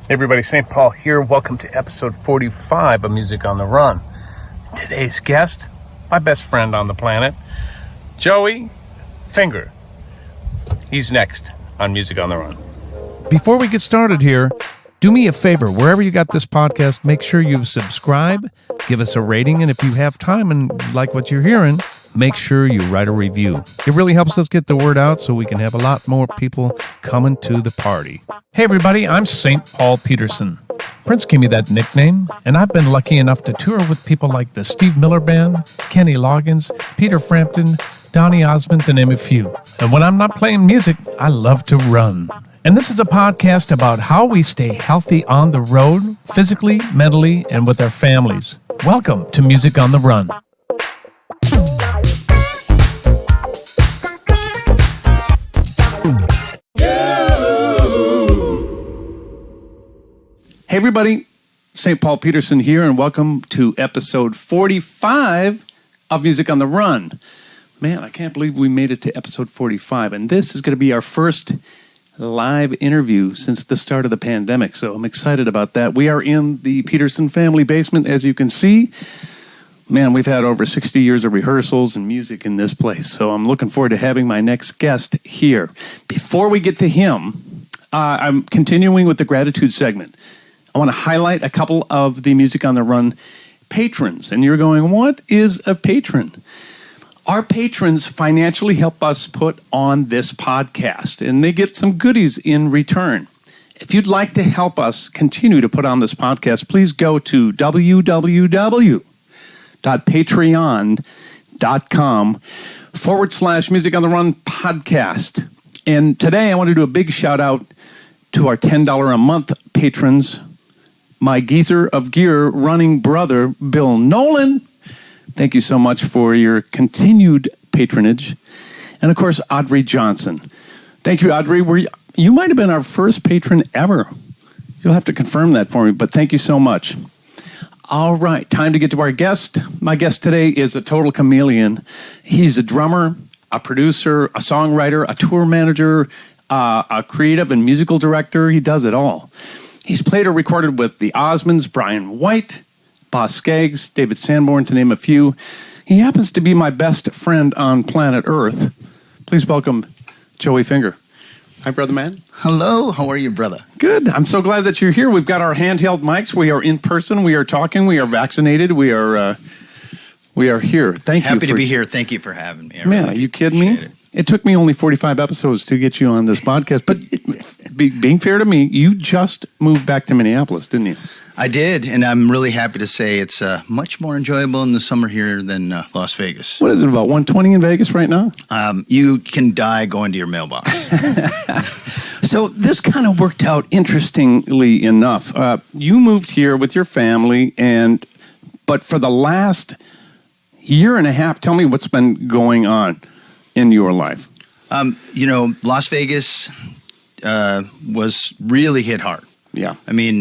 Hey everybody, St. Paul here. Welcome to episode 45 of Music on the Run. Today's guest, my best friend on the planet, Joey Finger. He's next on Music on the Run. Before we get started here, do me a favor. Wherever you got this podcast, make sure you subscribe, give us a rating, and if you have time and like what you're hearing, make sure you write a review. It really helps us get the word out so we can have a lot more people coming to the party. Hey everybody, I'm St. Paul Peterson. Prince gave me that nickname, and I've been lucky enough to tour with people like the Steve Miller Band, Kenny Loggins, Peter Frampton, Donny Osmond, to name a few. And when I'm not playing music, I love to run. And this is a podcast about how we stay healthy on the road, physically, mentally, and with our families. Welcome to Music on the Run. Hey everybody, St. Paul Peterson here, and welcome to episode 45 of Music on the Run. Man, I can't believe we made it to episode 45, and this is going to be our first live interview since the start of the pandemic, so I'm excited about that. We are in the Peterson family basement, as you can see. Man, we've had over 60 years of rehearsals and music in this place, so I'm looking forward to having my next guest here. Before we get to him, I'm continuing with the gratitude segment. I want to highlight a couple of the Music on the Run patrons. And you're going, what is a patron? Our patrons financially help us put on this podcast, and they get some goodies in return. If you'd like to help us continue to put on this podcast, please go to www.patreon.com/Music on the Run podcast. And today I want to do a big shout out to our $10 a month patrons. My geezer of gear running brother, Bill Nolan. Thank you so much for your continued patronage. And of course, Audrey Johnson. Thank you, Audrey. You might have been our first patron ever. You'll have to confirm that for me, but thank you so much. All right, time to get to our guest. My guest today is a total chameleon. He's a drummer, a producer, a songwriter, a tour manager, a creative and musical director. He does it all. He's played or recorded with the Osmonds, Brian White, Boss Scaggs, David Sanborn, to name a few. He happens to be my best friend on planet Earth. Please welcome Joey Finger. Hi, brother man. Hello. How are you, brother? Good. I'm so glad that you're here. We've got our handheld mics. We are in person. We are talking. We are vaccinated. We are here. Thank you. Happy to be here. Thank you for having me. Man, are you kidding me? It took me only 45 episodes to get you on this podcast, but being fair to me, you just moved back to Minneapolis, didn't you? I did, and I'm really happy to say it's much more enjoyable in the summer here than Las Vegas. What is it, about 120 in Vegas right now? You can die going to your mailbox. So this kind of worked out interestingly enough. You moved here with your family, but for the last year and a half, tell me what's been going on in your life. Las Vegas was really hit hard. Yeah. I mean,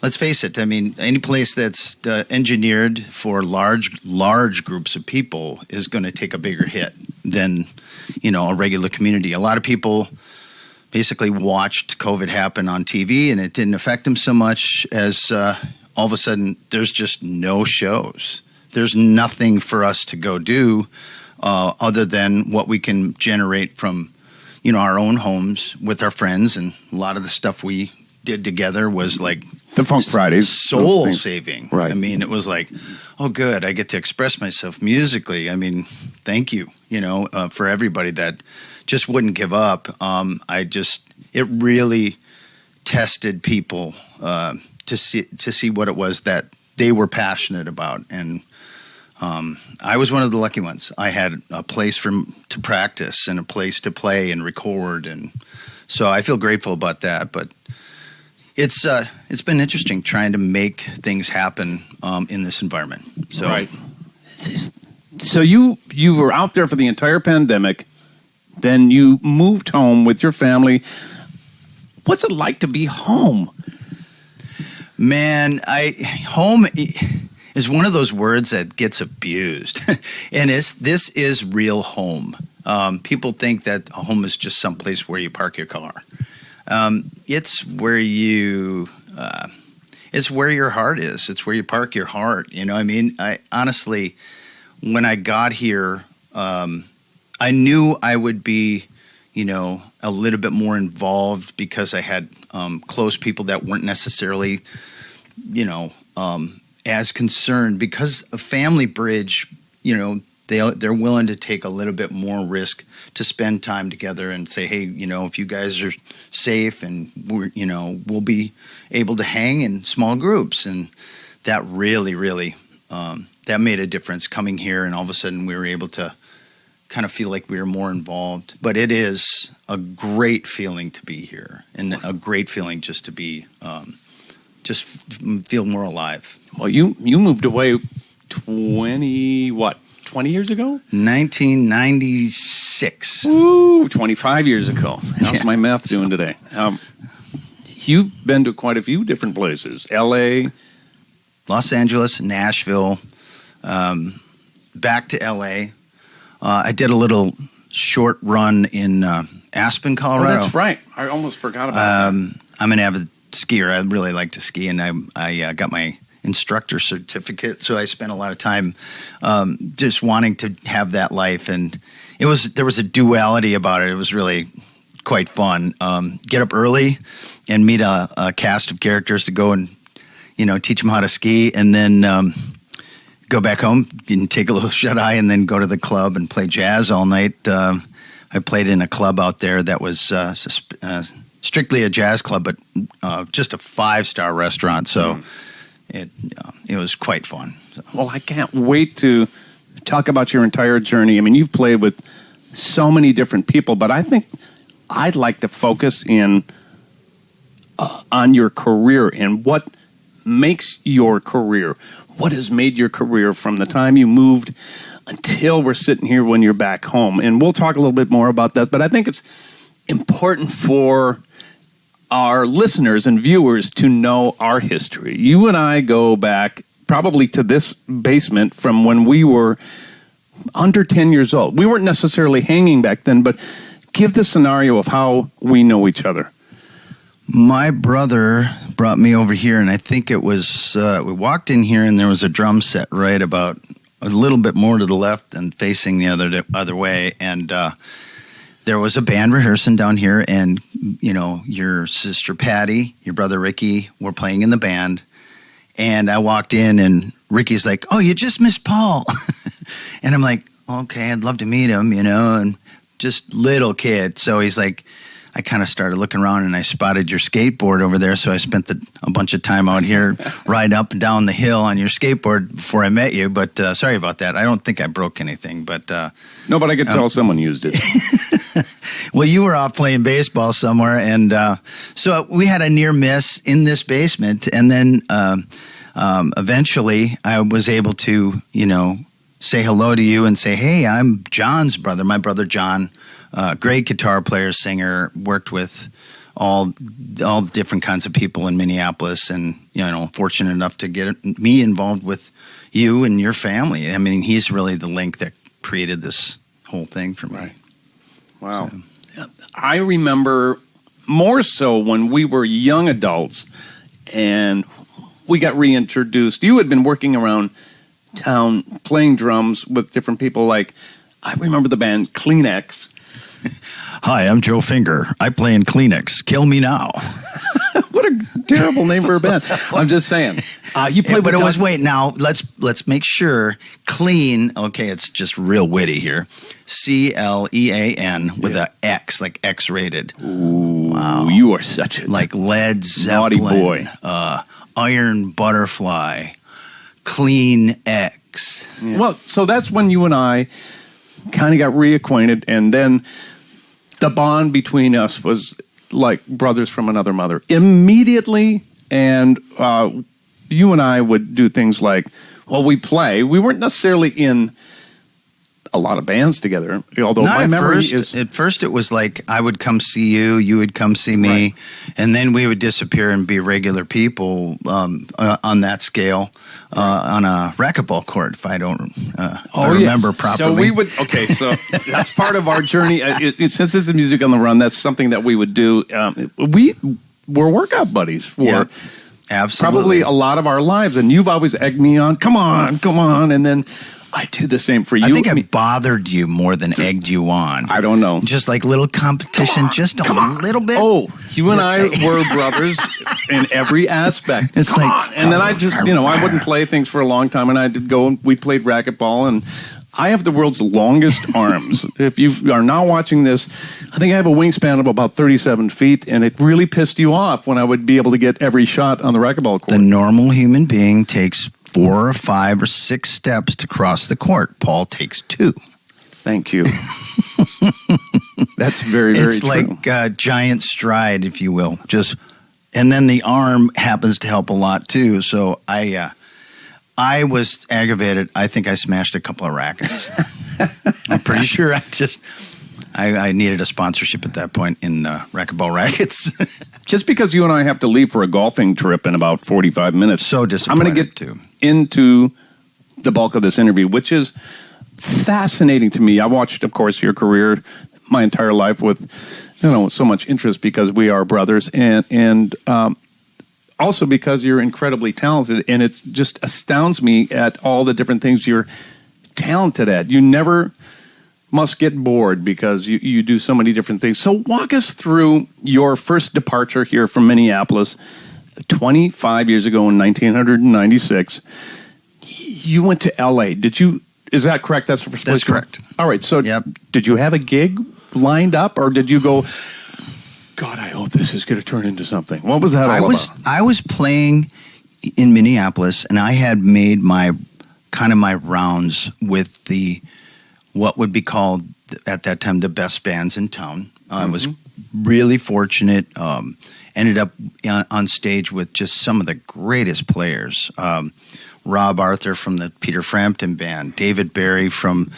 let's face it. I mean, any place that's engineered for large groups of people is going to take a bigger hit than, a regular community. A lot of people basically watched COVID happen on TV, and it didn't affect them so much as all of a sudden there's just no shows. There's nothing for us to go do other than what we can generate from our own homes with our friends, and a lot of the stuff we did together was like the Funk Fridays, soul saving. Right. I mean, it was like, oh, good, I get to express myself musically. I mean, thank you, for everybody that just wouldn't give up. It really tested people to see what it was that they were passionate about, and I was one of the lucky ones. I had a place to practice and a place to play and record, and so I feel grateful about that. But it's been interesting trying to make things happen in this environment. So, right. So you were out there for the entire pandemic, then you moved home with your family. What's it like to be home? Man, home is one of those words that gets abused, and this is real home. People think that a home is just someplace where you park your car. It's where you, it's where your heart is. It's where you park your heart. You know what I mean? I honestly, when I got here, I knew I would be, a little bit more involved because I had close people that weren't necessarily, as concerned, because a family bridge, they're willing to take a little bit more risk to spend time together and say, hey, if you guys are safe and we'll be able to hang in small groups. And that really, really, that made a difference coming here. And all of a sudden we were able to kind of feel like we were more involved. But it is a great feeling to be here, and a great feeling just to be, just feel more alive. Well, you moved away 20 years ago? 1996. Ooh, 25 years ago. How's my math doing today? You've been to quite a few different places. L.A., Los Angeles, Nashville, back to L.A. I did a little short run in Aspen, Colorado. Oh, that's right. I almost forgot about that. I'm an avid skier. I really like to ski, and I got my instructor certificate, so I spent a lot of time just wanting to have that life. And there was a duality about it. It was really quite fun. Get up early and meet a cast of characters to go and teach them how to ski, and then go back home and take a little shut eye, and then go to the club and play jazz all night. I played in a club out there that was strictly a jazz club, but just a 5-star restaurant. So it was quite fun. So. Well, I can't wait to talk about your entire journey. I mean, you've played with so many different people, but I think I'd like to focus in on your career and what makes your career. What has made your career from the time you moved until we're sitting here when you're back home? And we'll talk a little bit more about that, but I think it's important for our listeners and viewers to know our history. You and I go back probably to this basement from when we were under 10 years old. We weren't necessarily hanging back then, but give the scenario of how we know each other. My brother brought me over here, and I think it was, we walked in here and there was a drum set right about a little bit more to the left and facing the other way. And there was a band rehearsing down here, and, your sister Patty, your brother Ricky were playing in the band. And I walked in, and Ricky's like, oh, you just missed Paul. And I'm like, okay, I'd love to meet him, and just little kid. So he's like, I kind of started looking around, and I spotted your skateboard over there. So I spent a bunch of time out here riding up and down the hill on your skateboard before I met you. But sorry about that. I don't think I broke anything. But no, but I could tell someone used it. Well, you were off playing baseball somewhere, and so we had a near miss in this basement. And then eventually I was able to, say hello to you and say, hey, I'm John's brother, my brother John. Great guitar player, singer, worked with all different kinds of people in Minneapolis, and fortunate enough to get me involved with you and your family. I mean, he's really the link that created this whole thing for me. Right. Wow. So. I remember more so when we were young adults and we got reintroduced. You had been working around town playing drums with different people. Like, I remember the band Kleenex. Hi, I'm Joe Finger. I play in Kleenex. Kill me now. What a terrible name for a band. I'm just saying. You played, but it was wait. Now let's make sure clean. Okay, it's just real witty here. CLEAN with a X, like X-rated. Ooh, wow. You are such a like Led Zeppelin, naughty boy. Iron Butterfly, Clean X. Yeah. Well, so that's when you and I kind of got reacquainted, and then the bond between us was like brothers from another mother. Immediately, and you and I would do things like, well, we play. We weren't necessarily in a lot of bands together. Although Not my at memory first. is At first, it was like I would come see you, you would come see me, and then we would disappear and be regular people on that scale on a racquetball court, if I don't remember properly. So we would. Okay, so that's part of our journey. Since this is Music on the Run, that's something that we would do. We were workout buddies for. Absolutely. Probably a lot of our lives, and you've always egged me on. Come on, and then I do the same for you. I think I bothered you more than egged you on. I don't know. Just like little competition, just a little bit. Oh, you and I were brothers in every aspect. It's and then I just, I wouldn't play things for a long time, and I did go and we played racquetball, and I have the world's longest arms. If you are now watching this, I think I have a wingspan of about 37 feet, and it really pissed you off when I would be able to get every shot on the racquetball court. The normal human being takes 4 or 5 or 6 steps to cross the court. Paul takes 2. Thank you. That's very, very it's true. It's like a giant stride, if you will. And then the arm happens to help a lot, too. So I was aggravated. I think I smashed a couple of rackets. I'm pretty sure I needed a sponsorship at that point in racquetball rackets. Just because you and I have to leave for a golfing trip in about 45 minutes. So disappointed. I'm going to get into the bulk of this interview, which is fascinating to me. I watched, of course, your career my entire life with so much interest because we are brothers and also because you're incredibly talented, and it just astounds me at all the different things you're talented at. You never must get bored because you do so many different things. So walk us through your first departure here from Minneapolis 25 years ago in 1996. You went to L.A. Is that correct? That's the first place? That's correct. All right. So Did you have a gig lined up, or did you go, God, I hope this is going to turn into something? What was that all about? I was playing in Minneapolis, and I had made my rounds with what would be called at that time the best bands in town. I was really fortunate. Ended up on stage with just some of the greatest players. Rob Arthur from the Peter Frampton Band, David Barry from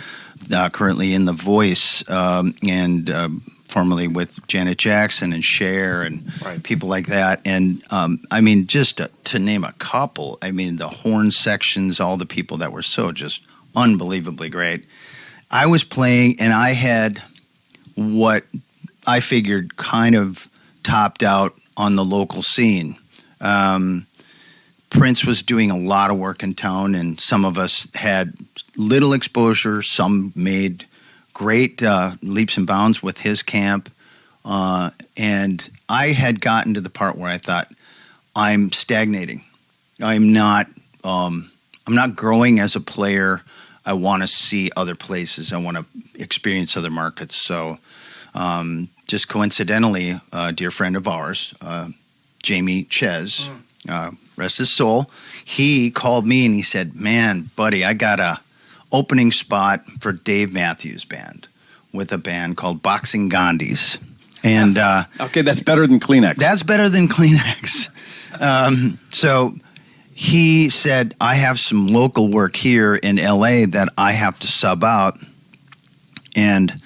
currently in The Voice, and formerly with Janet Jackson and Cher and people like that. And I mean, just to name a couple, I mean, the horn sections, all the people that were so just unbelievably great. I was playing, and I had what I figured kind of topped out on the local scene. Prince was doing a lot of work in town, and some of us had little exposure. Some made great leaps and bounds with his camp. And I had gotten to the part where I thought, I'm stagnating. I'm not growing as a player. I want to see other places. I want to experience other markets. So just coincidentally, a dear friend of ours, Jamie Ches, rest his soul, he called me and he said, man, buddy, I got a opening spot for Dave Matthews Band with a band called Boxing Gandhis. And okay, that's better than Kleenex. That's better than Kleenex. So he said, I have some local work here in LA that I have to sub out. And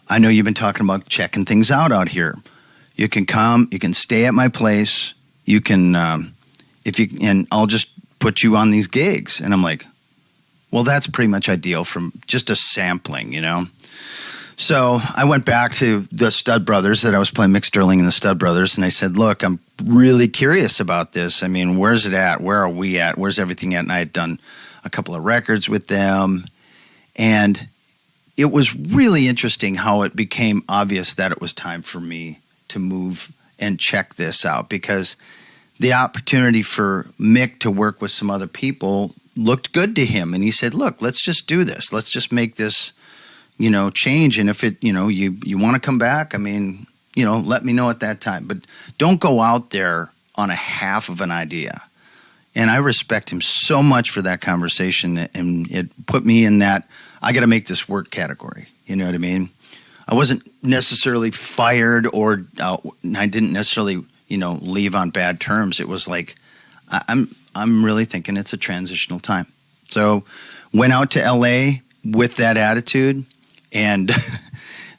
I know you've been talking about checking things out here. You can come, you can stay at my place. You can, and I'll just put you on these gigs. And I'm like, well, that's pretty much ideal from just a sampling, So I went back to the Stud Brothers that I was playing, Mick Sterling and the Stud Brothers, and I said, look, I'm really curious about this. I mean, where's it at? Where are we at? Where's everything at? And I had done a couple of records with them, and it was really interesting how it became obvious that it was time for me to move and check this out, because the opportunity for Mick to work with some other people looked good to him. And he said, look, let's just do this. Let's just make this, change. And if it, you want to come back, I mean, let me know at that time. But don't go out there on a half of an idea. And I respect him so much for that conversation. And it put me in that I got to make this work category. You know what I mean? I wasn't necessarily fired or I didn't necessarily, leave on bad terms. It was like, I'm really thinking it's a transitional time. So went out to LA, with that attitude. And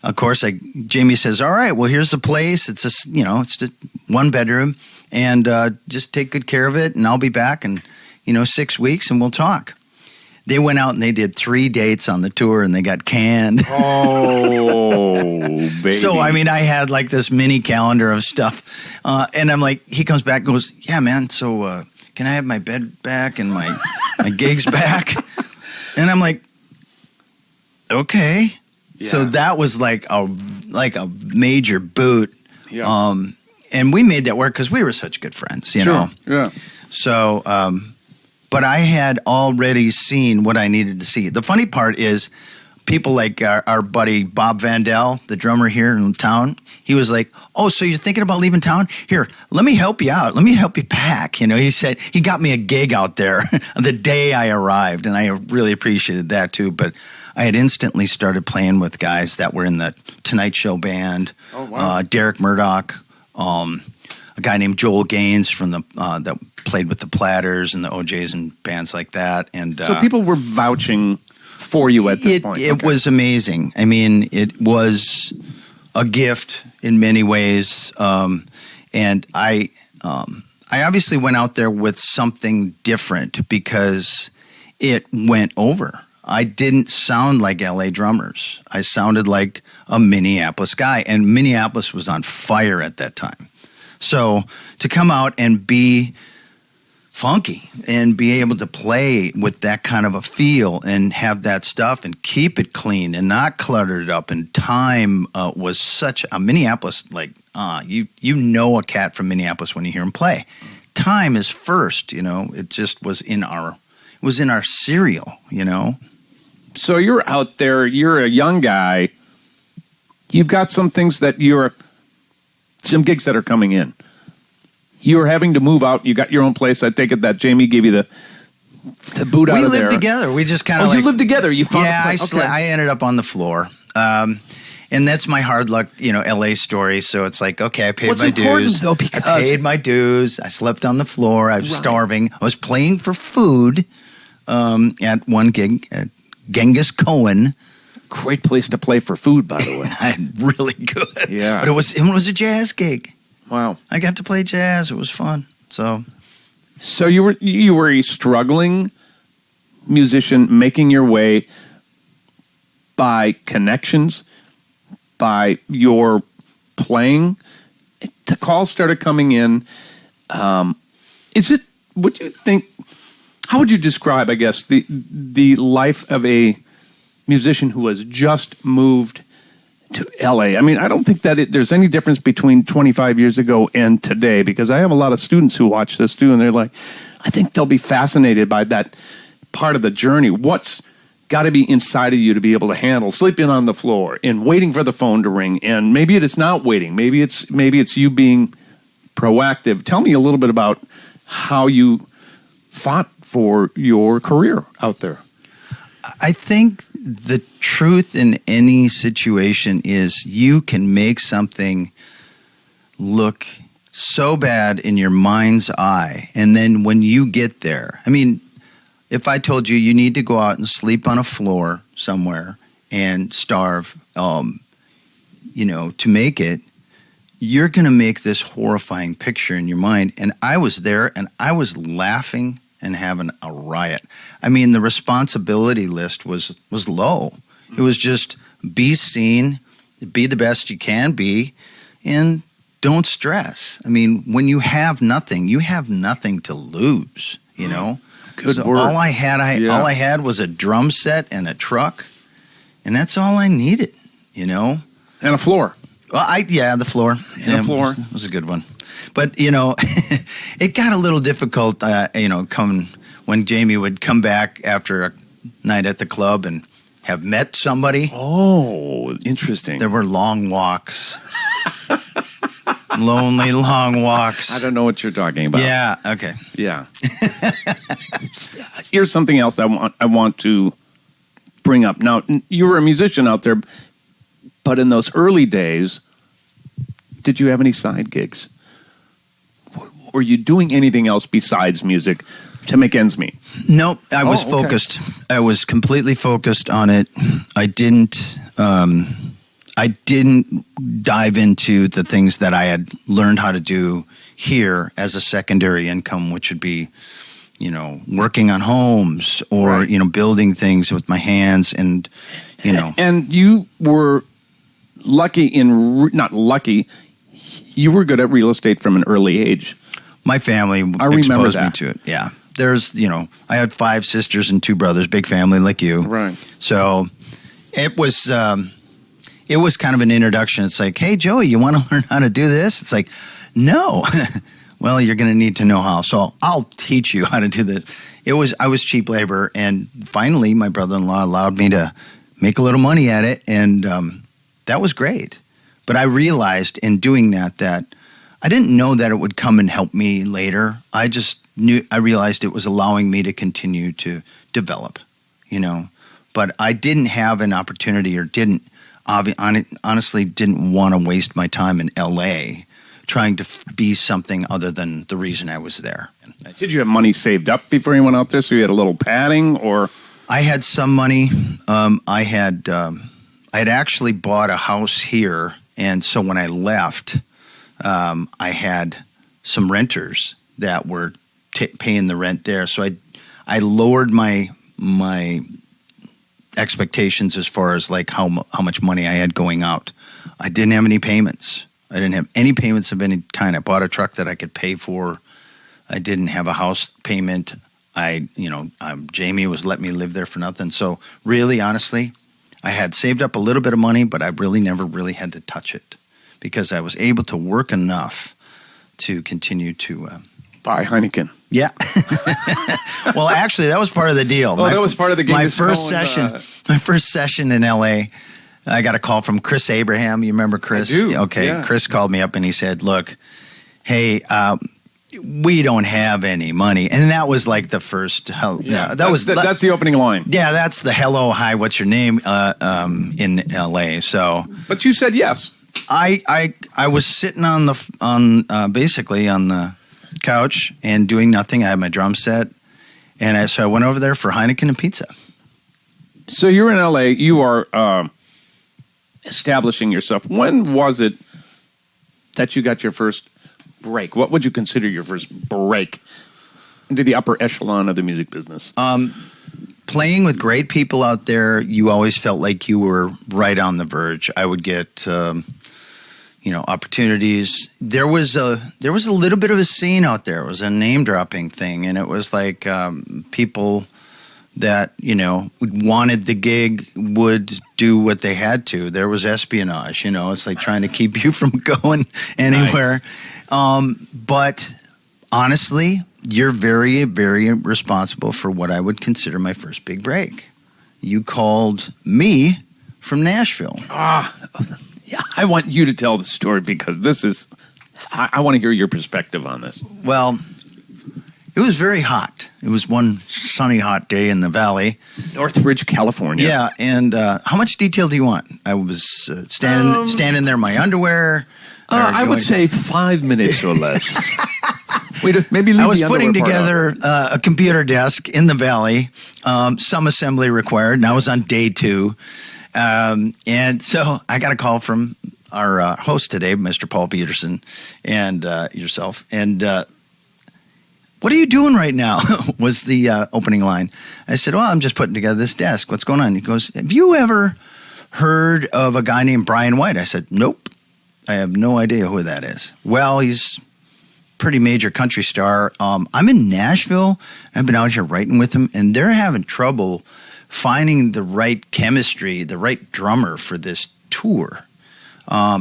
of course, Jamie says, all right, well, here's the place. It's it's a 1 bedroom, and just take good care of it. And I'll be back in, 6 weeks, and we'll talk. They went out and they did 3 dates on the tour, and they got canned. Oh, baby. So, I mean, I had like this mini calendar of stuff. And I'm like, he comes back and goes, yeah, man, so can I have my bed back and my gigs back? And I'm like, okay. Yeah. So that was like a major boot. Yeah. And we made that work because we were such good friends, you know? Yeah. So, but I had already seen what I needed to see. The funny part is people like our buddy Bob Vandell, the drummer here in town, he was like, oh, so you're thinking about leaving town? Here, let me help you out. Let me help you pack. He said he got me a gig out there the day I arrived, and I really appreciated that too. But I had instantly started playing with guys that were in the Tonight Show band. Oh, wow. Derek Murdoch, a guy named Joel Gaines from that played with the Platters and the OJs and bands like that. And so people were vouching for you at this point. It was amazing. I mean, it was a gift in many ways. And I obviously went out there with something different because it went over. I didn't sound like LA drummers. I sounded like a Minneapolis guy, and Minneapolis was on fire at that time. So to come out and be funky and be able to play with that kind of a feel and have that stuff and keep it clean and not clutter it up, and time was such a Minneapolis, like you know a cat from Minneapolis when you hear him play. Time is first, it just was in our cereal, So you're out there, you're a young guy, you've got some gigs that are coming in. You're having to move out. You got your own place. I take it that Jamie gave you the boot out of there. We lived together. We just kind of you lived together. You found a place. I ended up on the floor. And that's my hard luck, LA story. So it's like, okay, I paid my dues. Though, because I paid my dues. I slept on the floor. I was starving. I was playing for food at one gig at Genghis Cohen. Great place to play for food, by the way. Really good. Yeah. But it was a jazz gig. Wow. I got to play jazz. It was fun. So you were a struggling musician making your way by connections, by your playing. The calls started coming in. How would you describe, I guess, the life of a musician who has just moved to LA? I mean, I don't think that there's any difference between 25 years ago and today, because I have a lot of students who watch this too, and they're like, I think they'll be fascinated by that part of the journey. What's got to be inside of you to be able to handle sleeping on the floor and waiting for the phone to ring, and maybe it's not waiting. Maybe it's you being proactive. Tell me a little bit about how you fought for your career out there. I think the truth in any situation is you can make something look so bad in your mind's eye, and then when you get there, I mean, if I told you need to go out and sleep on a floor somewhere and starve, to make it, you're going to make this horrifying picture in your mind. And I was there, and I was laughing and having a riot. I mean, the responsibility list was low. It was just be seen, be the best you can be, and don't stress. I mean, when you have nothing to lose, Good so word. All I had was a drum set and a truck, and that's all I needed, And a floor. Well, the floor. The floor. It was a good one. But, it got a little difficult, coming when Jamie would come back after a night at the club and have met somebody. Oh, interesting. There were long walks. Lonely long walks. I don't know what you're talking about. Yeah, okay. Yeah. Here's something else I want to bring up. Now, you were a musician out there, but in those early days, did you have any side gigs? Were you doing anything else besides music? to make ends meet. Nope, I was okay. focused. I was completely focused on it. I didn't dive into the things that I had learned how to do here as a secondary income, which would be, working on homes or, Right. Building things with my hands and, And you were not lucky, you were good at real estate from an early age. my family remember exposed me that. to it. Yeah. There's, I had 5 sisters and 2 brothers, big family like you. Right. So it was kind of an introduction. It's like, hey, Joey, you want to learn how to do this? It's like, no. Well, you're going to need to know how. So I'll teach you how to do this. I was cheap labor. And finally, my brother-in-law allowed me to make a little money at it. And that was great. But I realized in doing that I didn't know that it would come and help me later. I realized it was allowing me to continue to develop, But I didn't have an opportunity or honestly didn't want to waste my time in L.A. trying to be something other than the reason I was there. Did you have money saved up before you went out there? So you had a little padding, or? I had some money. I had actually bought a house here, and so when I left, I had some renters that were paying the rent there. So I lowered my expectations as far as like how much money I had going out. I didn't have any payments. I didn't have any payments of any kind. I bought a truck that I could pay for. I didn't have a house payment. Jamie was letting me live there for nothing. So really, honestly, I had saved up a little bit of money, but I really never really had to touch it because I was able to work enough to continue to Buy Heineken. Yeah. Well, actually, that was part of the deal. That was part of the gig. My first session in L.A., I got a call from Chris Abraham. You remember Chris? I do. Okay. Yeah. Chris called me up and he said, look, hey, we don't have any money. And that was like the first. That's the opening line. Yeah, that's the hello, hi, what's your name in L.A. So, But you said yes. I was sitting basically on the couch and doing nothing. I had my drum set, and so I went over there for Heineken and pizza. So you're in LA. You are establishing yourself. When was it that you got your first break? What would you consider your first break into the upper echelon of the music business? Playing with great people out there, you always felt like you were right on the verge. I would get opportunities. There was a little bit of a scene out there. It was a name dropping thing, and it was like people that wanted the gig would do what they had to. There was espionage. It's like trying to keep you from going anywhere. But honestly, you're very, very responsible for what I would consider my first big break. You called me from Nashville. Yeah, I want you to tell the story because this is. I want to hear your perspective on this. Well, it was very hot. It was one sunny, hot day in the valley. Northridge, California. Yeah, and how much detail do you want? I was standing there in my underwear. I would say 5 minutes or less. Maybe leave I was the putting underwear part together a computer desk in the valley, some assembly required, and I was on day 2. And so I got a call from our host today, Mr. Paul Peterson, and yourself. And what are you doing right now was the opening line. I said, well, I'm just putting together this desk. What's going on? He goes, have you ever heard of a guy named Brian White? I said, nope. I have no idea who that is. Well, he's pretty major country star. I'm in Nashville. I've been out here writing with him, and they're having trouble finding the right chemistry, the right drummer for this tour.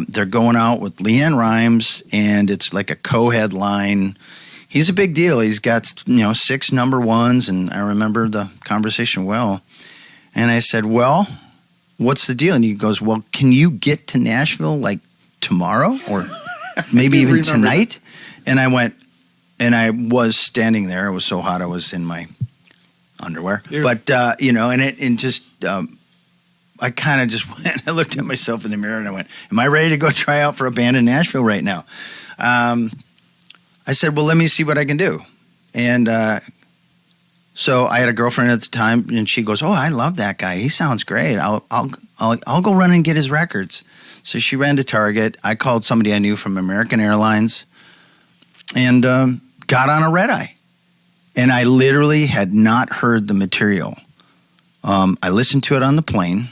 They're going out with Leanne Rimes, and it's like a co-headline. He's a big deal. He's got 6 number ones, and I remember the conversation well. And I said, well, what's the deal? And he goes, well, can you get to Nashville like tomorrow or maybe even tonight? And I went, and I was standing there. It was so hot I was in my underwear. But, I kind of just went, I looked at myself in the mirror and I went, am I ready to go try out for a band in Nashville right now? I said, well, let me see what I can do. And So I had a girlfriend at the time, and she goes, "Oh, I love that guy. He sounds great. I'll go run and get his records." So she ran to Target. I called somebody I knew from American Airlines, and got on a red eye. And I literally had not heard the material. I listened to it on the plane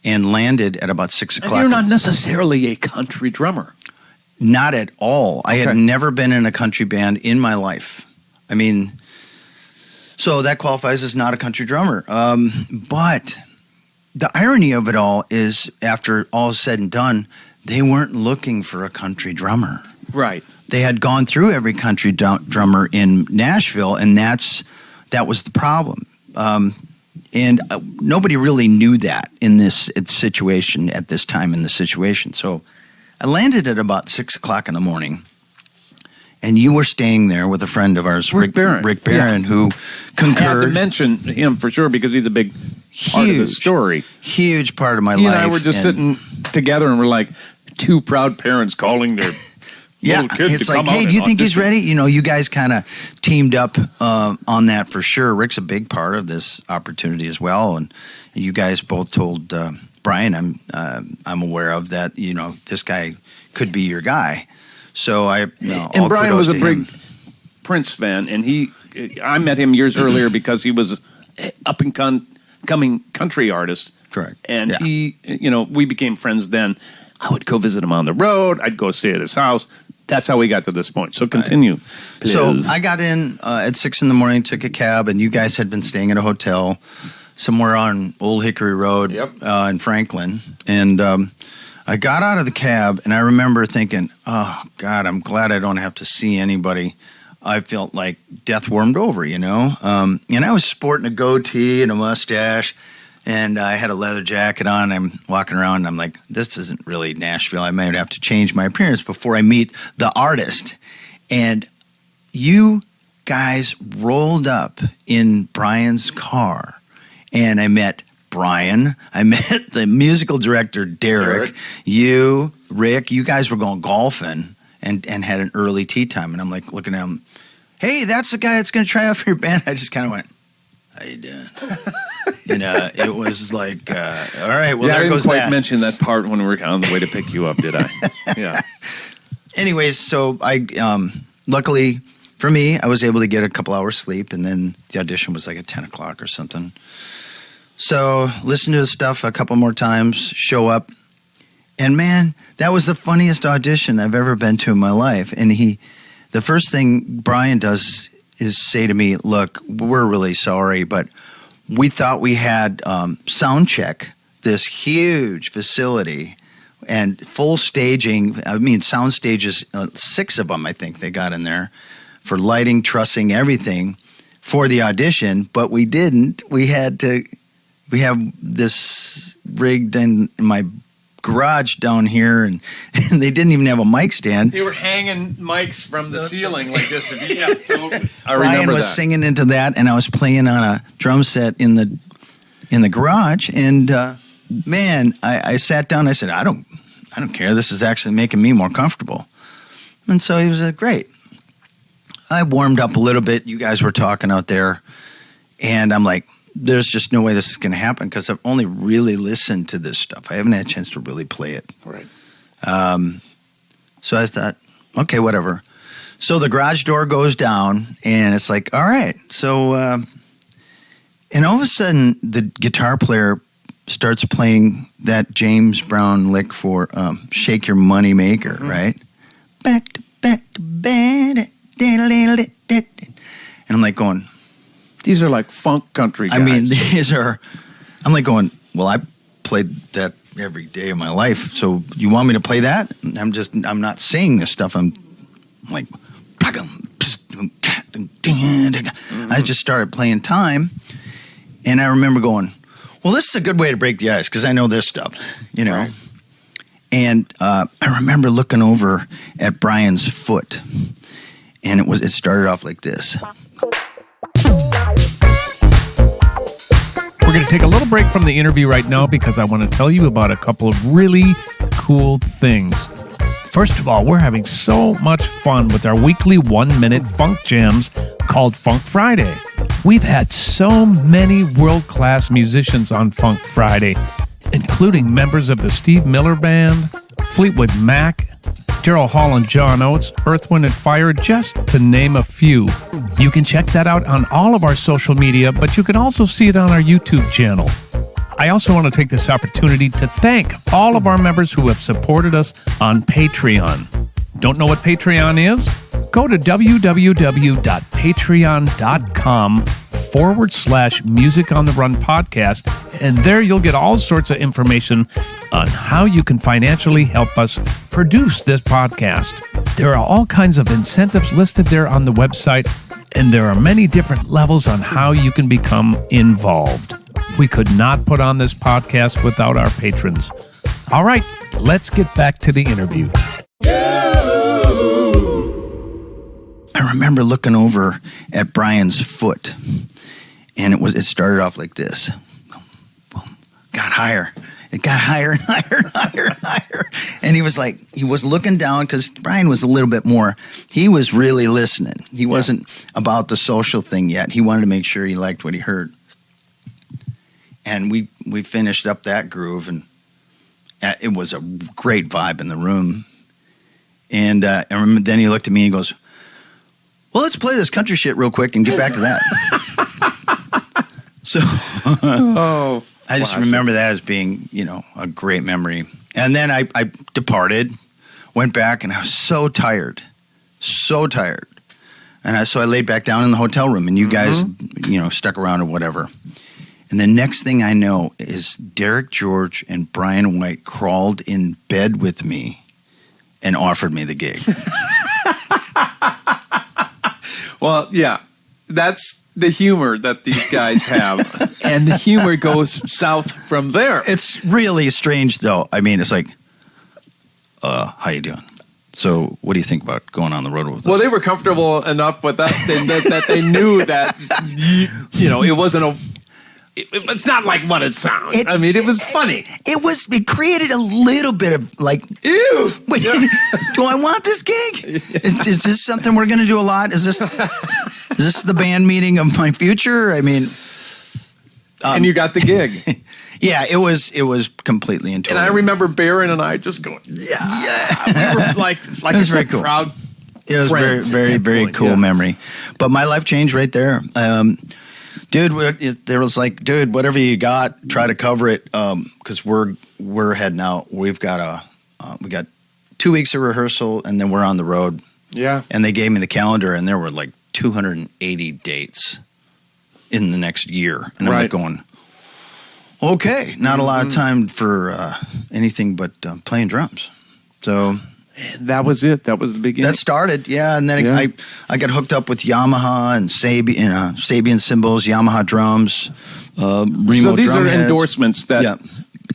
and landed at about 6 o'clock. And you're not necessarily a country drummer. Not at all. I had Okay. never been in a country band in my life. I mean, so that qualifies as not a country drummer. But the irony of it all is, after all is said and done, they weren't looking for a country drummer. Right. They had gone through every country drummer in Nashville, and that was the problem. And nobody really knew that in this situation at this time in the situation. So I landed at about 6 o'clock in the morning, and you were staying there with a friend of ours, Rick Barron, who concurred. I had to mention him for sure because he's a big part of the story. Huge part of my He life. and I were just sitting together, and we're like two proud parents calling their little kid it's to like, come hey, out do you and think he's audition. ready? You know, you guys kind of teamed up on that for sure. Rick's a big part of this opportunity as well, and you guys both told Brian, I'm aware of that. You know, this guy could be your guy. So And Brian was a big Prince fan, and I met him years earlier because he was up and coming country artist. Correct. And we became friends then. I would go visit him on the road. I'd go stay at his house. That's how we got to this point. So continue, please. So I got in at 6 in the morning, took a cab, and you guys had been staying at a hotel somewhere on Old Hickory Road in Franklin. And I got out of the cab, and I remember thinking, oh, God, I'm glad I don't have to see anybody. I felt like death warmed over, you know. And I was sporting a goatee and a mustache, and I had a leather jacket on. I'm walking around, and I'm like, this isn't really Nashville. I might have to change my appearance before I meet the artist. And you guys rolled up in Brian's car, and I met Brian. I met the musical director, Derek. You, Rick, you guys were going golfing and had an early tea time. And I'm like looking at him, hey, that's the guy that's going to try out for your band. I just kind of went, how you doing? It was like, all right, well, there goes that. I didn't quite mention that part when we were on the way to pick you up, did I? Yeah. Anyways, so I, luckily for me, I was able to get a couple hours sleep, and then the audition was like at 10 o'clock or something. So listen to the stuff a couple more times, show up, and man, that was the funniest audition I've ever been to in my life. And the first thing Brian does is say to me, look, we're really sorry, but we thought we had sound check this huge facility and full staging. I mean, sound stages, 6 of them, I think they got in there for lighting, trussing, everything for the audition, but we didn't. We have this rigged in my garage down here, and they didn't even have a mic stand. They were hanging mics from the ceiling like this. Yeah, totally. I Brian remember was that. singing into that, and I was playing on a drum set in the garage. And man, I sat down. I said, I don't care. This is actually making me more comfortable. And so he was great. I warmed up a little bit. You guys were talking out there, and I'm like, there's just no way this is going to happen because I've only really listened to this stuff. I haven't had a chance to really play it. Right. So I thought, okay, whatever. So the garage door goes down, and it's like, all right. So, and all of a sudden, the guitar player starts playing that James Brown lick for Shake Your Money Maker, right? Back to bed. And I'm like going, these are like funk country guys. I mean, I'm like going, well, I played that every day of my life. So you want me to play that? I'm not saying this stuff. I'm like, I just started playing time. And I remember going, well, this is a good way to break the ice because I know this stuff, you know. Right. And I remember looking over at Brian's foot, and it started off like this. We're going to take a little break from the interview right now because I want to tell you about a couple of really cool things. First of all, we're having so much fun with our weekly 1-minute funk jams called Funk Friday. We've had so many world-class musicians on Funk Friday, including members of the Steve Miller Band, Fleetwood Mac, Daryl Hall and John Oates, Earth, Wind & Fire, just to name a few. You can check that out on all of our social media, but you can also see it on our YouTube channel. I also want to take this opportunity to thank all of our members who have supported us on Patreon. Don't know what Patreon is? Go to www.patreon.com/Music on the Run podcast, and there you'll get all sorts of information on how you can financially help us produce this podcast. There are all kinds of incentives listed there on the website, and there are many different levels on how you can become involved. We could not put on this podcast without our patrons. All right, let's get back to the interview. I remember looking over at Brian's foot, and it started off like this. Boom, boom. Got higher. It got higher and higher and higher and higher. And he was looking down because Brian was a little bit more, he was really listening. He wasn't about the social thing yet. He wanted to make sure he liked what he heard. And we finished up that groove, and it was a great vibe in the room. And I remember then he looked at me and he goes, well, let's play this country shit real quick and get back to that. So I just remember that as being, a great memory. And then I departed, went back, and I was so tired. And so I laid back down in the hotel room, and you guys, stuck around or whatever. And the next thing I know is Derek George and Brian White crawled in bed with me and offered me the gig. Well, yeah, that's the humor that these guys have. And the humor goes south from there. It's really strange, though. I mean, it's like, how you doing? So what do you think about going on the road with us? Well, they were comfortable enough with us that they knew that, it wasn't it's not like what it sounds. It was funny. It created a little bit of like, ew. Wait, do I want this gig? Is this something we're going to do a lot? Is this the band meeting of my future? I mean, and you got the gig. Yeah, it was completely into it. And I remember Barron and I just going, yeah. We were like it was very cool. Proud. It was very, very, very cool memory. But my life changed right there. Dude, there was like, dude, whatever you got, try to cover it, because we're heading out. We got 2 weeks of rehearsal, and then we're on the road. Yeah. And they gave me the calendar, and there were like 280 dates in the next year, and I'm like going, okay, not a lot of time for anything but playing drums. So. That was it. That was the beginning. That started, yeah. And then I got hooked up with Yamaha and Sabian cymbals, Yamaha drums, Remo So these drum are heads. Endorsements that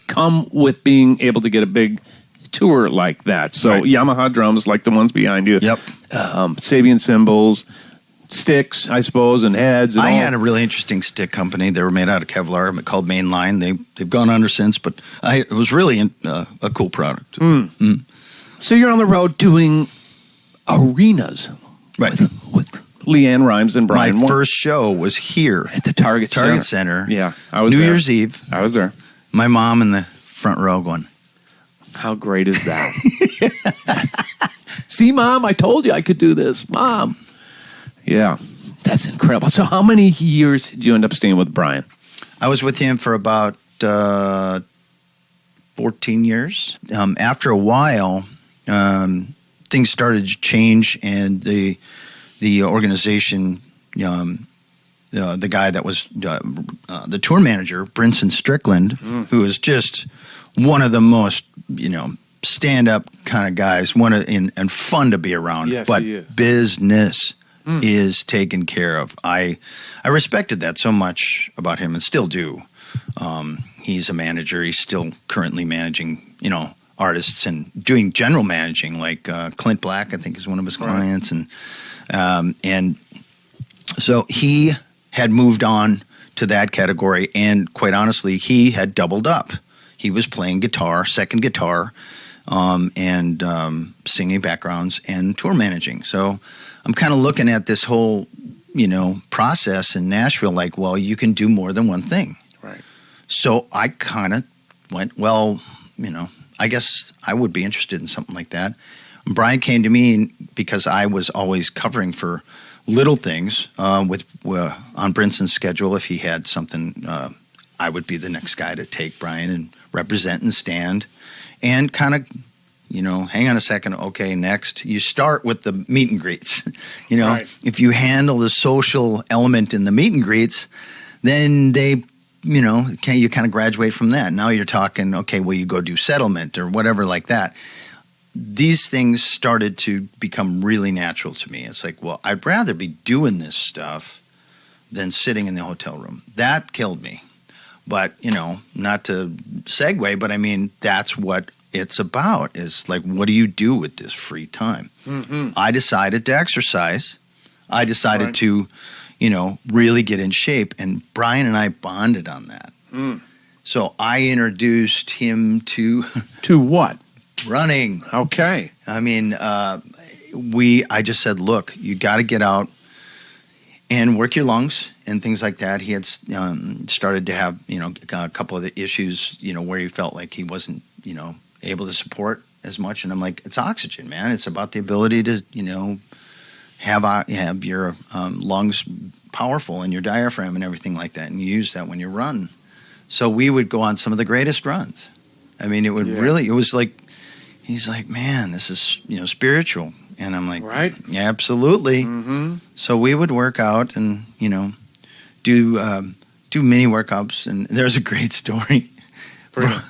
come with being able to get a big tour like that. So Yamaha drums, like the ones behind you. Yep. Sabian cymbals, sticks, I suppose, and heads. And I had a really interesting stick company. They were made out of Kevlar, called Mainline. They've gone under since, but it was really a cool product. So you're on the road doing arenas, with Leanne Rimes and Brian. My first show was here at the Target Center. Yeah, I was New there. Year's Eve. I was there. My mom in the front row going, "How great is that?" See, Mom, I told you I could do this, Mom. Yeah, that's incredible. So, how many years did you end up staying with Brian? I was with him for about 14 years. After a while. Things started to change, and the organization, the guy that was the tour manager, Brinson Strickland, who is just one of the most stand-up kind of guys, and fun to be around. Yes, but he is. business is taken care of. I respected that so much about him, and still do. He's a manager. He's still currently managing, artists and doing general managing, like Clint Black, I think, is one of his clients, and so he had moved on to that category, and quite honestly, he had doubled up. He was playing guitar, second guitar, and singing backgrounds and tour managing. So I'm kind of looking at this whole process in Nashville, like, well, you can do more than one thing. Right. So I kind of went, well, I guess I would be interested in something like that. And Brian came to me because I was always covering for little things on Brinson's schedule. If he had something, I would be the next guy to take Brian and represent and stand and kind of, hang on a second. Okay, next. You start with the meet and greets. Right. If you handle the social element in the meet and greets, then they, you kind of graduate from that. Now you're talking, okay, well, you go do settlement or whatever like that. These things started to become really natural to me. It's like, well, I'd rather be doing this stuff than sitting in the hotel room. That killed me. But, not to segue, but I mean, that's what it's about, is like, what do you do with this free time? Mm-hmm. I decided to exercise. I decided to, really get in shape. And Brian and I bonded on that. Mm. So I introduced him to... To what? Running. Okay. I mean, I just said, look, you got to get out and work your lungs and things like that. He had started to have, a couple of the issues, where he felt like he wasn't, able to support as much. And I'm like, it's oxygen, man. It's about the ability to, have your lungs powerful and your diaphragm and everything like that. And you use that when you run. So we would go on some of the greatest runs. I mean, it would really, it was like, he's like, man, this is, spiritual. And I'm like, right? Yeah, absolutely. Mm-hmm. So we would work out and, do mini workouts. And there's a great story.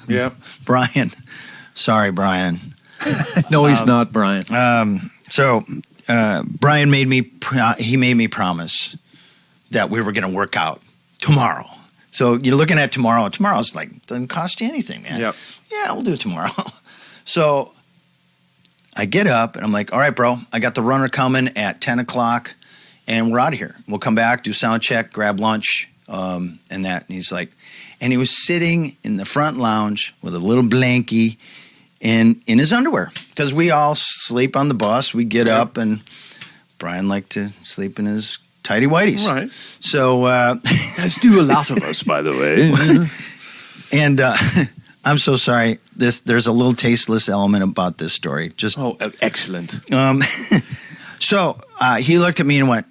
Yeah. Brian. Sorry, Brian. No, he's not Brian. So Brian made me promise that we were going to work out tomorrow. So you're looking at tomorrow. Tomorrow's like, doesn't cost you anything, man. Yep. Yeah, we'll do it tomorrow. So I get up and I'm like, all right, bro, I got the runner coming at 10 o'clock and we're out of here. We'll come back, do sound check, grab lunch, and that. And he's like, and he was sitting in the front lounge with a little blankie and in his underwear because we all sleep on the bus. We get up and Brian liked to sleep in his tighty whities. Right. So, as do a lot of us, by the way. And I'm so sorry. There's a little tasteless element about this story. Excellent. So he looked at me and went,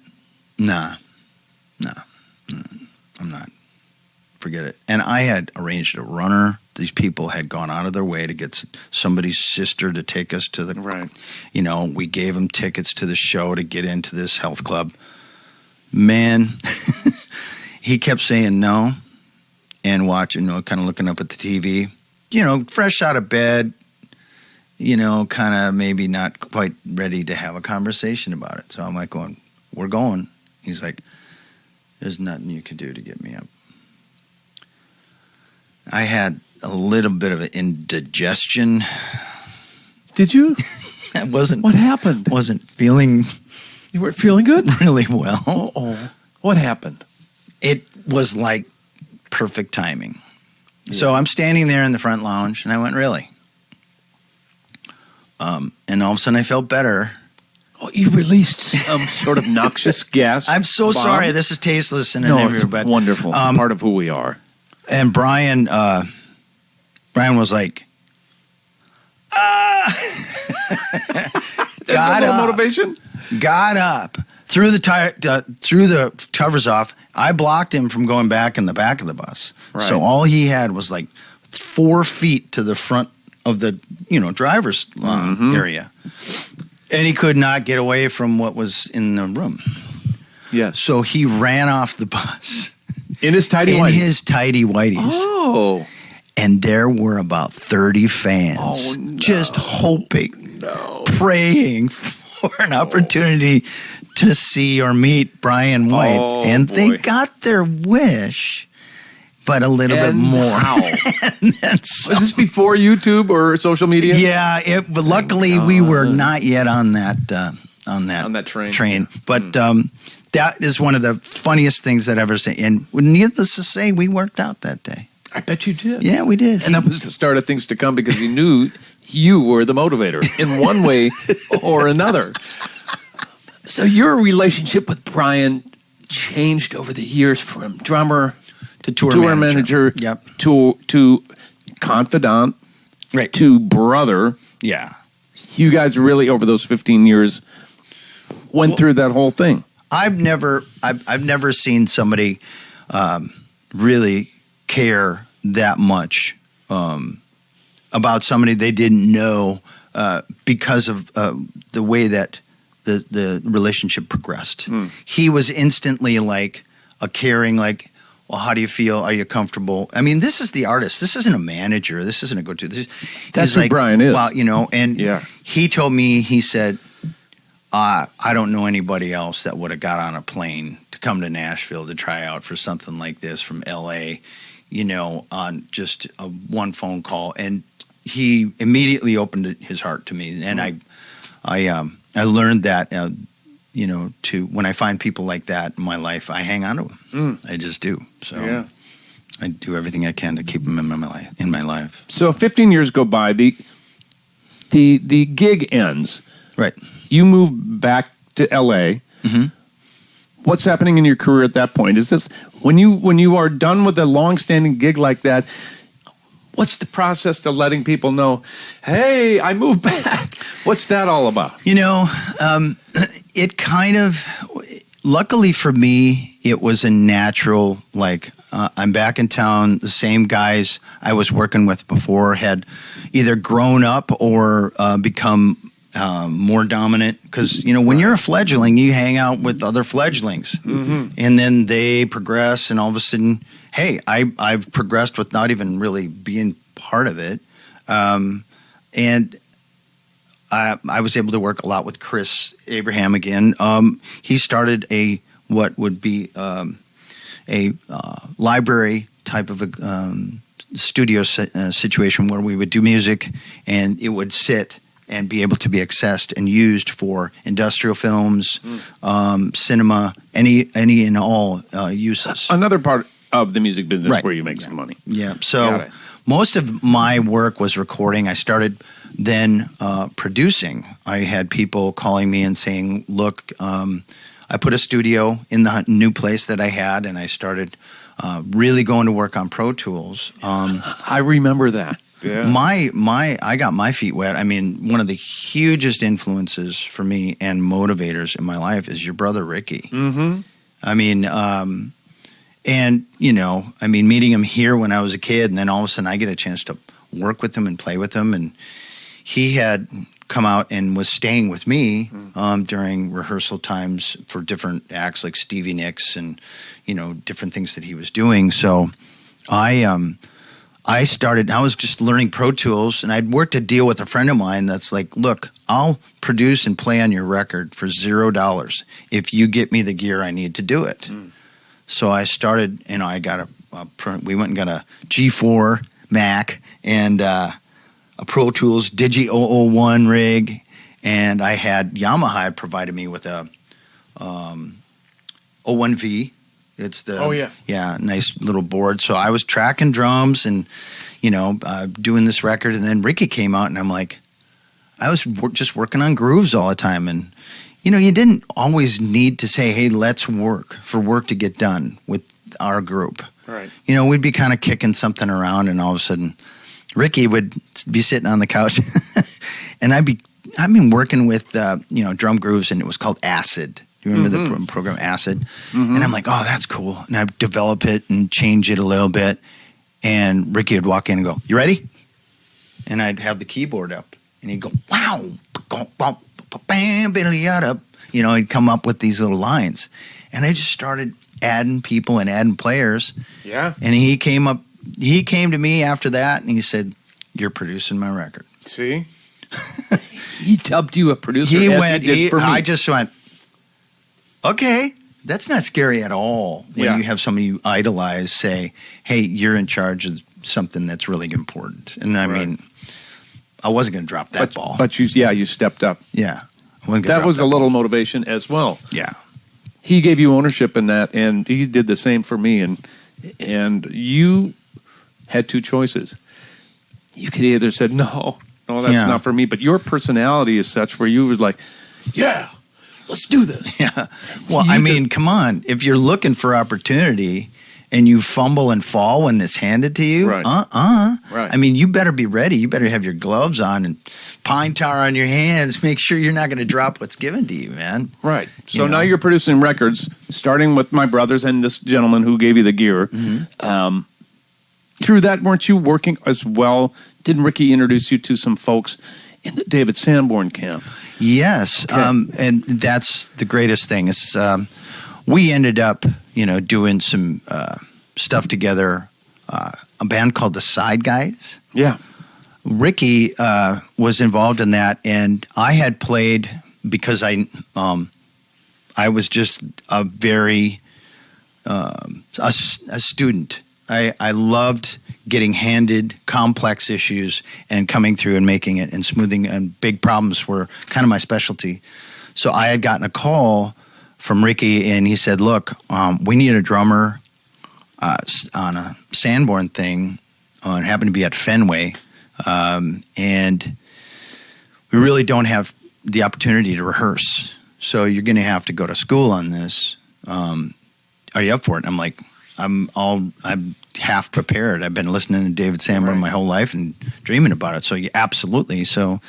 nah, I'm not. Forget it. And I had arranged a runner. These people had gone out of their way to get somebody's sister to take us to the, right. We gave them tickets to the show to get into this health club. Man, he kept saying no and watching, kind of looking up at the TV, fresh out of bed, kind of maybe not quite ready to have a conversation about it. So I'm like going, we're going. He's like, there's nothing you can do to get me up. I had a little bit of an indigestion. Did you? I wasn't. What happened? Wasn't feeling. You weren't feeling good? Really well. Oh, what happened? It was like perfect timing. Yeah. So I'm standing there in the front lounge, and I went, really? And all of a sudden, I felt better. Oh, you released some sort of noxious gas. I'm so sorry. This is tasteless and it's wonderful. Part of who we are. And Brian was like, got up. Motivation? Got up, threw the covers off. I blocked him from going back in the back of the bus. Right. So all he had was like 4 feet to the front of the driver's area, and he could not get away from what was in the room. Yes. So he ran off the bus. In his tighty whities? In his tighty whities. Oh. And there were about 30 fans just hoping, praying for an opportunity to see or meet Brian White. And they got their wish, but a little bit more. Was this before YouTube or social media? Yeah, but luckily we were not yet on that train. But that is one of the funniest things that I've ever seen. And needless to say, we worked out that day. I bet you did. Yeah, we did. And that was the start of things to come because he knew you were the motivator in one way or another. So your relationship with Brian changed over the years from drummer to tour manager Yep. to confidant Right. to brother. Yeah. You guys really, over those 15 years, went through that whole thing. I've never seen somebody really care that much about somebody they didn't know because of the way that the relationship progressed. He was instantly like a caring, like, well, how do you feel? Are you comfortable? I mean, this is the artist. This isn't a manager. This isn't a go-to. That's who Brian is. Well, and he told me, he said, I don't know anybody else that would have got on a plane to come to Nashville to try out for something like this from L.A., on just a one phone call. And he immediately opened his heart to me. And I learned that, to when I find people like that in my life, I hang on to them. I just do. So I do everything I can to keep them in my life. So 15 years go by. The gig ends. Right. You move back to L.A. Mm-hmm. What's happening in your career at that point? Is this when you are done with a long-standing gig like that? What's the process to letting people know, hey, I moved back? What's that all about? It kind of, luckily for me, it was a natural, I'm back in town. The same guys I was working with before had either grown up or become more dominant. Because, when you're a fledgling, you hang out with other fledglings. Mm-hmm. And then they progress, and all of a sudden, hey, I've progressed with not even really being part of it. And I was able to work a lot with Chris Abraham again. He started what would be a library type of a studio situation where we would do music, and it would sit and be able to be accessed and used for industrial films, cinema, any and all uses. Another part of the music business Right. where you make some money. Yeah. So most of my work was recording. I started then producing. I had people calling me and saying, look, I put a studio in the new place that I had, and I started really going to work on Pro Tools. I remember that. Yeah. I got my feet wet. I mean, one of the hugest influences for me and motivators in my life is your brother Ricky. Mm-hmm. I mean, meeting him here when I was a kid, and then all of a sudden I get a chance to work with him and play with him, and he had come out and was staying with me during rehearsal times for different acts like Stevie Nicks and different things that he was doing. So I was just learning Pro Tools, and I'd worked a deal with a friend of mine that's like, look, I'll produce and play on your record for $0 if you get me the gear I need to do it. So I started, I got we went and got a G4 Mac and a Pro Tools Digi 001 rig, and I had Yamaha had provided me with a 01V. It's the nice little board. So I was tracking drums and doing this record, and then Ricky came out, and I'm like, I was just working on grooves all the time, and you didn't always need to say, hey, let's work for work to get done with our group. Right. We'd be kind of kicking something around, and all of a sudden Ricky would be sitting on the couch and I've been working with drum grooves, and it was called Acid. Do you remember the program Acid? Mm-hmm. And I'm like, oh, that's cool. And I'd develop it and change it a little bit. And Ricky would walk in and go, you ready? And I'd have the keyboard up, and he'd go, wow, he'd come up with these little lines. And I just started adding people and adding players. Yeah. And he came to me after that, and he said, you're producing my record. See? He dubbed you a producer. I just went, okay, that's not scary at all. When you have somebody you idolize say, hey, you're in charge of something that's really important. And I mean, I wasn't going to drop that ball. But you stepped up. Yeah. That was a little motivation as well. Yeah. He gave you ownership in that, and he did the same for me. And you had two choices. You could either said, no, that's not for me. But your personality is such where you was like, yeah, let's do this. Yeah. Well, I mean, come on. If you're looking for opportunity and you fumble and fall when it's handed to you, Right. I mean, you better be ready. You better have your gloves on and pine tar on your hands. Make sure you're not going to drop what's given to you, man. Right. So You know? now you're producing records, starting with my brothers and this gentleman who gave you the gear. Through that, weren't you working as well? Didn't Ricky introduce you to some folks in the David Sanborn camp? Yes. Okay. And that's the greatest thing is we ended up, doing some stuff together, a band called the Side Guys. Yeah. Ricky was involved in that, and I had played because I was just a very a student. I loved getting handed complex issues and coming through and making it and smoothing, and big problems were kind of my specialty. So I had gotten a call from Ricky, and he said, "Look, we need a drummer on a Sanborn thing, and happened to be at Fenway." And we really don't have the opportunity to rehearse. So you're going to have to go to school on this. Are you up for it? And I'm like, I'm half prepared. I've been listening to David Sanborn my whole life and dreaming about it. So yeah, absolutely. So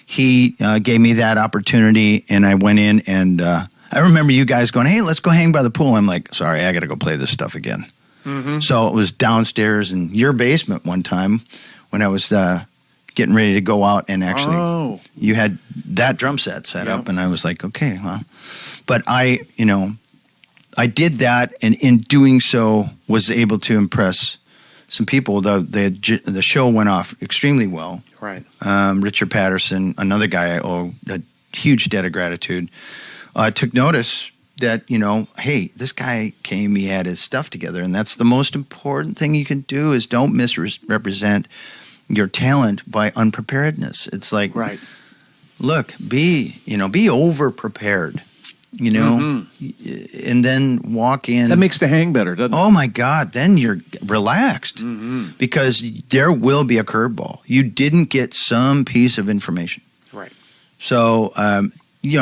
he gave me that opportunity, and I went in, and I remember you guys going, "Hey, let's go hang by the pool." I'm like, "Sorry, I got to go play this stuff again." Mm-hmm. So it was downstairs in your basement one time when I was getting ready to go out, and actually you had that drum set set up, and I was like, okay, well. But I did that, and in doing so was able to impress some people. The show went off extremely well. Right. Richard Patterson, another guy I owe a huge debt of gratitude, took notice that, hey, this guy came, he had his stuff together, and that's the most important thing you can do is don't misrepresent your talent by unpreparedness. It's like, Right. Look, be over prepared, and then walk in. That makes the hang better, doesn't it? Oh my God, then you're relaxed because there will be a curveball. You didn't get some piece of information. Right. So,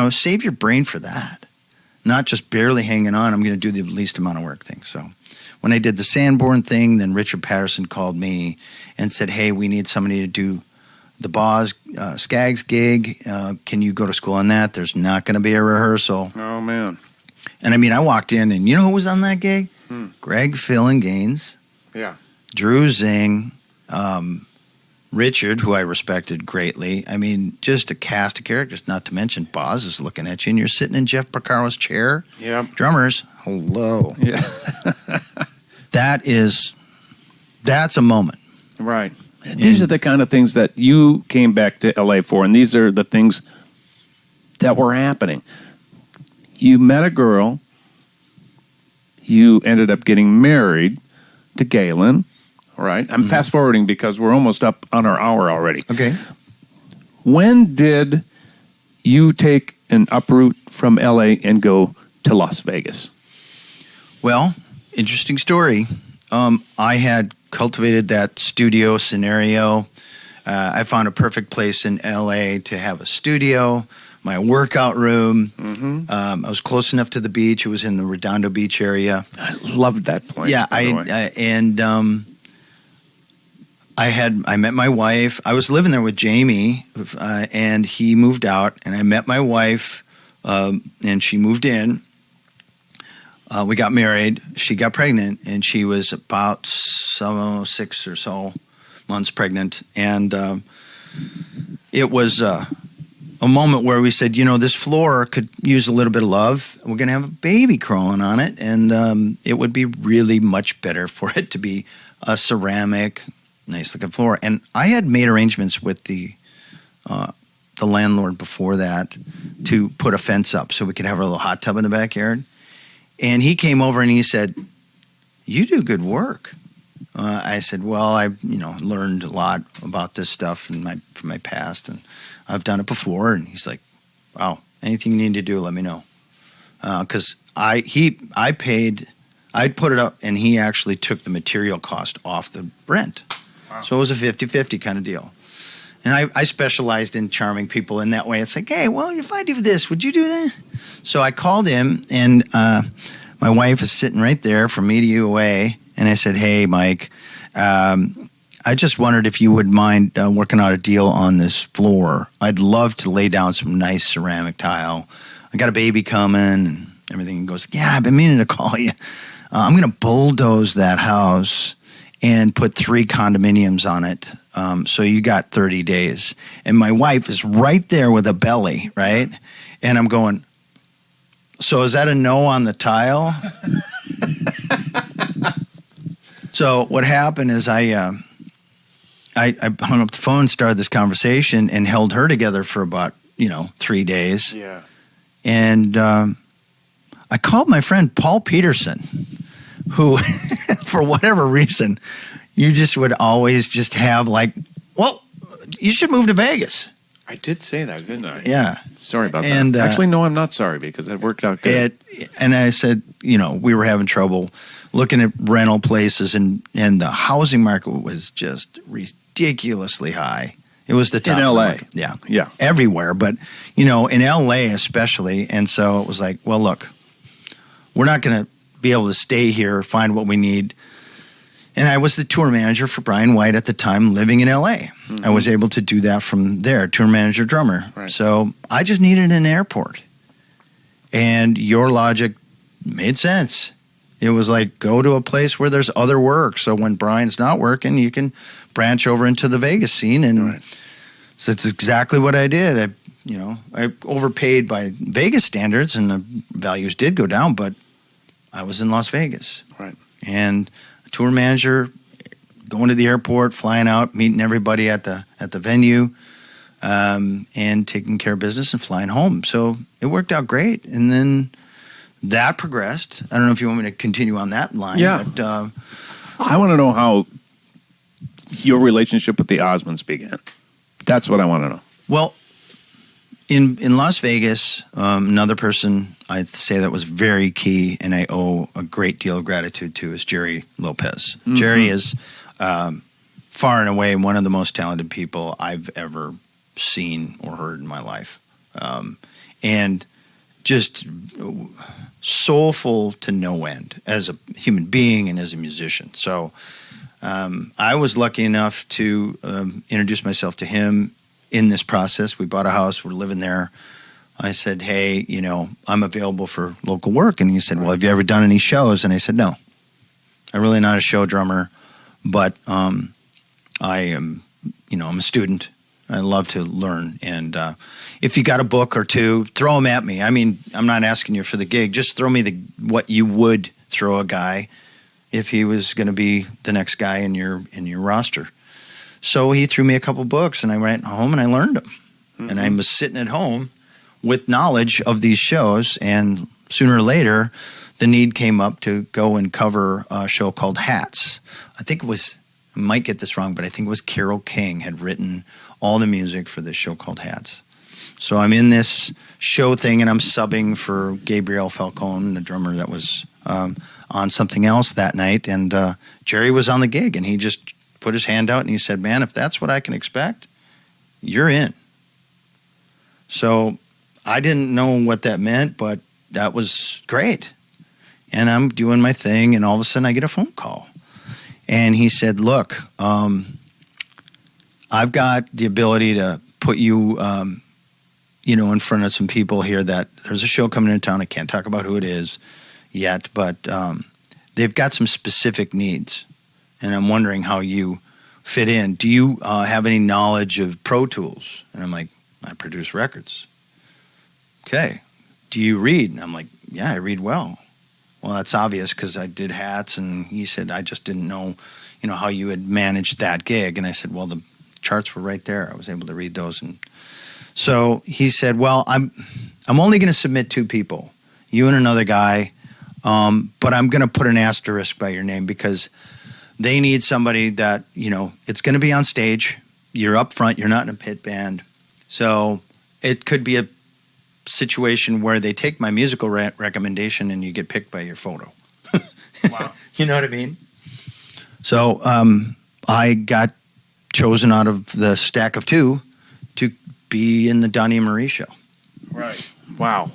save your brain for that. Not just barely hanging on, I'm going to do the least amount of work thing. So when I did the Sanborn thing, then Richard Patterson called me and said, "Hey, we need somebody to do the Boz Scaggs gig. Can you go to school on that? There's not going to be a rehearsal." Oh, man. And I mean, I walked in, and you know who was on that gig? Greg, Phil, and Gaines. Yeah. Drew Zing, Richard, who I respected greatly. I mean, just a cast of characters, not to mention Boz is looking at you, and you're sitting in Jeff Porcaro's chair. Yeah. Drummers, hello. Yeah. That's a moment. Right. And these are the kind of things that you came back to LA for, and these are the things that were happening. You met a girl. You ended up getting married to Galen. Right. I'm fast forwarding because we're almost up on our hour already. Okay. When did you take an uproot from LA and go to Las Vegas? Well, interesting story. I had cultivated that studio scenario. I found a perfect place in LA to have a studio, my workout room. I was close enough to the beach. It was in the Redondo Beach area. I loved that place. Yeah, I met my wife. I was living there with Jamie, and he moved out, and I met my wife, and she moved in. We got married. She got pregnant, and she was about 6 or so months pregnant. And it was a moment where we said, this floor could use a little bit of love. We're going to have a baby crawling on it, and it would be really much better for it to be a ceramic, nice-looking floor. And I had made arrangements with the landlord before that to put a fence up so we could have our little hot tub in the backyard. And he came over and he said, "You do good work." I said, "Well, I've learned a lot about this stuff from my past, and I've done it before." And he's like, "Wow, anything you need to do, let me know." Because I'd put it up, and he actually took the material cost off the rent. Wow. So it was a 50-50 kind of deal. And I specialized in charming people in that way. It's like, hey, well, if I do this, would you do that? So I called him, and my wife is sitting right there from me to you away. And I said, hey, Mike, I just wondered if you would mind working out a deal on this floor. I'd love to lay down some nice ceramic tile. I got a baby coming and everything. He goes, yeah, I've been meaning to call you. I'm going to bulldoze that house and put 3 condominiums on it. So you got 30 days. And my wife is right there with a belly, right? And I'm going, so is that a no on the tile? So what happened is I hung up the phone, started this conversation, and held her together for about, 3 days. Yeah. And I called my friend Paul Peterson, who, for whatever reason, you just would always just have like, well, you should move to Vegas. I did say that, didn't I? Yeah. Sorry about And, that. Actually, no, I'm not sorry because it worked out good. And I said, we were having trouble looking at rental places, and the housing market was just ridiculously high. It was the top in of the LA. market. Yeah. Yeah. Everywhere. But, in LA especially. And so it was like, well, look, we're not going to be able to stay here, find what we need. And I was the tour manager for Brian White at the time, living in LA. Mm-hmm. I was able to do that from there, tour manager, drummer. Right. So I just needed an airport. And your logic made sense. It was like, go to a place where there's other work. So when Brian's not working, you can branch over into the Vegas scene. And so it's exactly what I did. I overpaid by Vegas standards, and the values did go down, but I was in Las Vegas. Right. And a tour manager, going to the airport, flying out, meeting everybody at the venue, and taking care of business and flying home. So it worked out great. And then that progressed. I don't know if you want me to continue on that line. Yeah. But, I want to know how your relationship with the Osmonds began. That's what I want to know. Well, in Las Vegas, another person I'd say that was very key, and I owe a great deal of gratitude to, is Jerry Lopez. Mm-hmm. Jerry is far and away one of the most talented people I've ever seen or heard in my life. And just soulful to no end as a human being and as a musician. So I was lucky enough to introduce myself to him in this process. We bought a house. We're living there. I said, hey, I'm available for local work. And he said, well, have you ever done any shows? And I said, no. I'm really not a show drummer, but I am, I'm a student. I love to learn. And if you got a book or two, throw them at me. I mean, I'm not asking you for the gig. Just throw me what you would throw a guy if he was going to be the next guy in your roster. So he threw me a couple books, and I went home and I learned them. Mm-hmm. And I was sitting at home with knowledge of these shows, and sooner or later, the need came up to go and cover a show called Hats. I might get this wrong, but I think it was Carole King had written all the music for this show called Hats. So I'm in this show thing, and I'm subbing for Gabriel Falcone, the drummer that was on something else that night. And Jerry was on the gig, and he just put his hand out, and he said, man, if that's what I can expect, you're in. So I didn't know what that meant, but that was great. And I'm doing my thing, and all of a sudden I get a phone call. And he said, look, I've got the ability to put you, in front of some people here that there's a show coming into town. I can't talk about who it is yet, but they've got some specific needs. And I'm wondering how you fit in. Do you have any knowledge of Pro Tools? And I'm like, I produce records. Okay. Do you read? And I'm like, yeah, I read well. Well, that's obvious because I did Hats, and he said, I just didn't know, how you had managed that gig. And I said, well, the charts were right there. I was able to read those. And so he said, well, I'm only going to submit 2 people, you and another guy, but I'm going to put an asterisk by your name because they need somebody that, it's going to be on stage. You're up front. You're not in a pit band. So it could be a situation where they take my musical recommendation and you get picked by your photo. Wow. You know what I mean? So I got chosen out of the stack of 2 to be in the Donnie and Marie show. Right. Wow.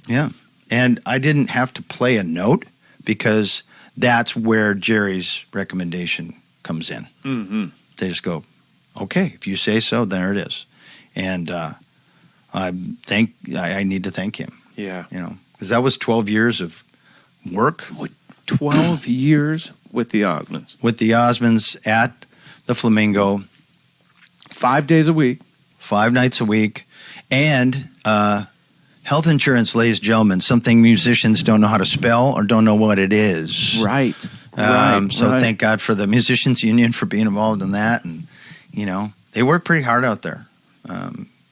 Yeah. And I didn't have to play a note because that's where Jerry's recommendation comes in. Mm-hmm. They just go, okay, if you say so, there it is. And I need to thank him. Yeah. Because that was 12 years of work. 12 years with the Osmonds. With the Osmonds at the Flamingo. 5 days a week. 5 nights a week. And health insurance, ladies and gentlemen, something musicians don't know how to spell or don't know what it is. Right. So thank God for the Musicians Union for being involved in that. And, they work pretty hard out there.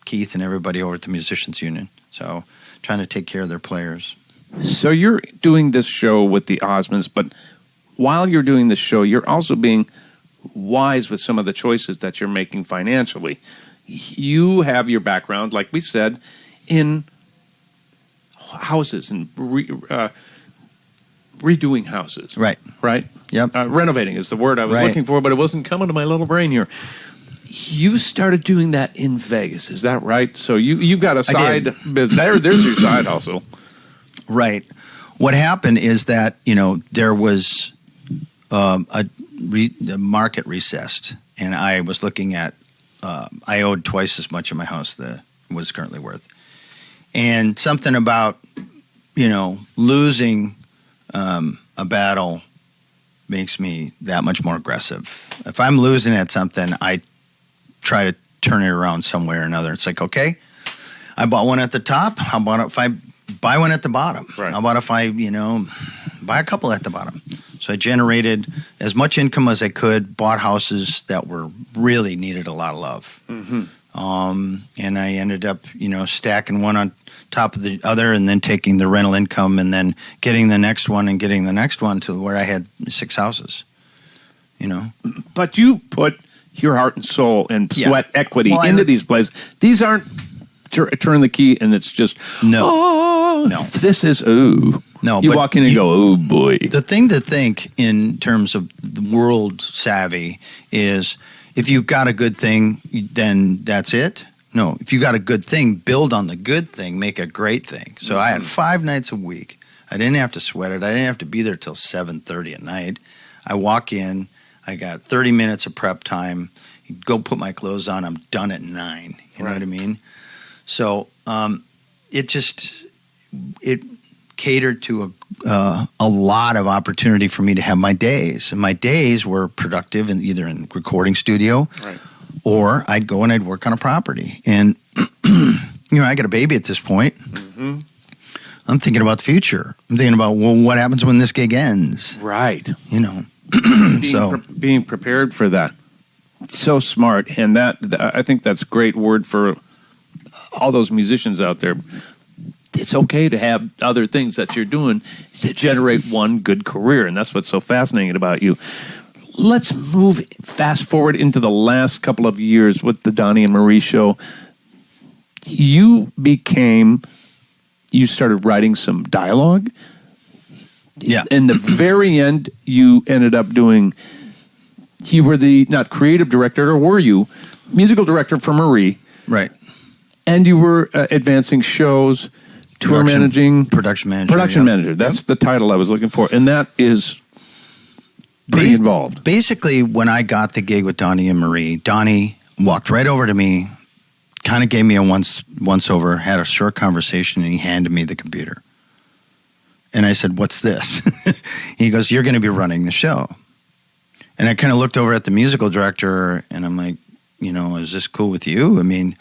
Keith and everybody over at the Musicians Union. So trying to take care of their players. So you're doing this show with the Osmonds, but while you're doing this show, you're also being wise with some of the choices that you're making financially. You have your background, like we said, in houses and redoing houses. Right. Right? Yep. Renovating is the word I was looking for, but it wasn't coming to my little brain here. You started doing that in Vegas, is that right? So you got a side business. There's your side hustle. Right. What happened is that, there was a market recessed, and I was looking at, I owed twice as much of my house that was currently worth. And something about, losing a battle makes me that much more aggressive. If I'm losing at something, I try to turn it around somewhere or another. It's like, okay, I bought one at the top. How about if I buy one at the bottom? Right. How about if I, buy a couple at the bottom? So I generated as much income as I could, bought houses that were really needed a lot of love. Mm-hmm. And I ended up, stacking one on top of the other and then taking the rental income and then getting the next one and getting the next one to where I had 6 houses, But you put your heart and soul and sweat equity into these places. These aren't turn the key and it's just, no. This is, ooh. No, you walk in and go, oh boy. The thing to think in terms of the world savvy is if you've got a good thing, then that's it. No, if you got a good thing, build on the good thing, make a great thing. So I had 5 nights a week. I didn't have to sweat it. I didn't have to be there till 7:30 at night. I walk in, I got 30 minutes of prep time. Go put my clothes on. I'm done at 9. You know what I mean? So it catered to a lot of opportunity for me to have my days. And my days were productive in either in recording studio or I'd go and I'd work on a property. And, I got a baby at this point. Mm-hmm. I'm thinking about the future. I'm thinking about, what happens when this gig ends? Right. Being prepared for that. So smart. And I think that's a great word for all those musicians out there. It's okay to have other things that you're doing to generate one good career. And that's what's so fascinating about you. Let's move fast forward into the last couple of years with the Donnie and Marie show. You started writing some dialogue. Yeah. In the very end, you ended up you were the, not creative director, or were you, musical director for Marie. Right. And you were advancing shows, tour managing. Production manager. Production manager. That's the title I was looking for. And that is pretty involved. Basically, when I got the gig with Donnie and Marie, Donnie walked right over to me, kind of gave me a once over, had a short conversation, and he handed me the computer. And I said, "What's this?" He goes, "You're going to be running the show." And I kind of looked over at the musical director, and I'm like, is this cool with you? I mean,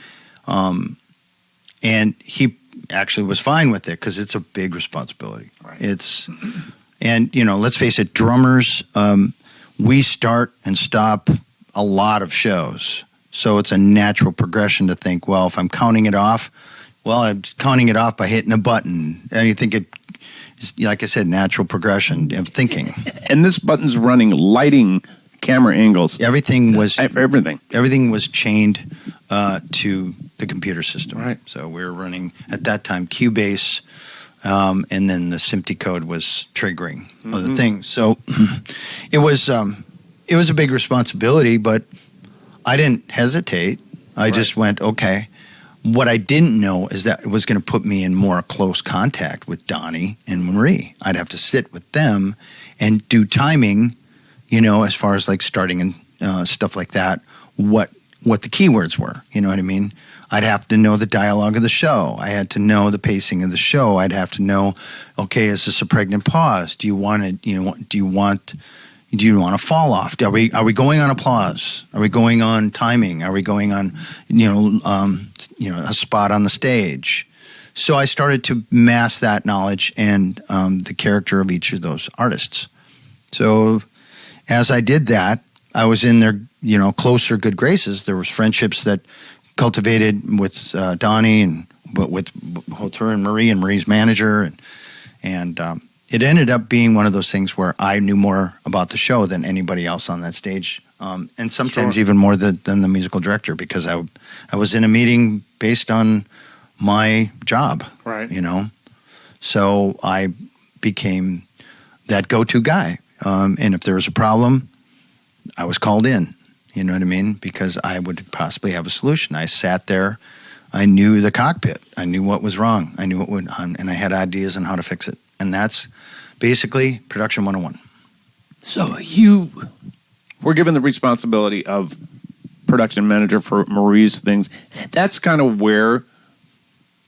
and he actually was fine with it because it's a big responsibility. Right. Let's face it, drummers, we start and stop a lot of shows. So it's a natural progression to think, well, if I'm counting it off, I'm counting it off by hitting a button. And you think like I said, natural progression of thinking. And this button's running lighting, camera angles. Everything was chained to the computer system. Right. So we were running at that time Cubase, and then the SMPTE code was triggering other things. So it was a big responsibility, but I didn't hesitate. I just went, okay. What I didn't know is that it was going to put me in more close contact with Donnie and Marie. I'd have to sit with them and do timing, as far as like starting and stuff like that, what the keywords were, you know what I mean? I'd have to know the dialogue of the show. I had to know the pacing of the show. I'd have to know, okay, is this a pregnant pause? Do you want a fall off? Are we going on applause? Are we going on timing? Are we going on, a spot on the stage? So I started to mass that knowledge and the character of each of those artists. So as I did that, I was in their, closer good graces. There was friendships that cultivated with Donnie but with both her and Marie's manager, and it ended up being one of those things where I knew more about the show than anybody else on that stage, and sometimes even more than the musical director, because I was in a meeting based on my job, right? So I became that go-to guy, and if there was a problem, I was called in. You know what I mean? Because I would possibly have a solution. I sat there. I knew the cockpit. I knew what was wrong. I knew and I had ideas on how to fix it. And that's basically production 101. So you were given the responsibility of production manager for Marie's things. That's kind of where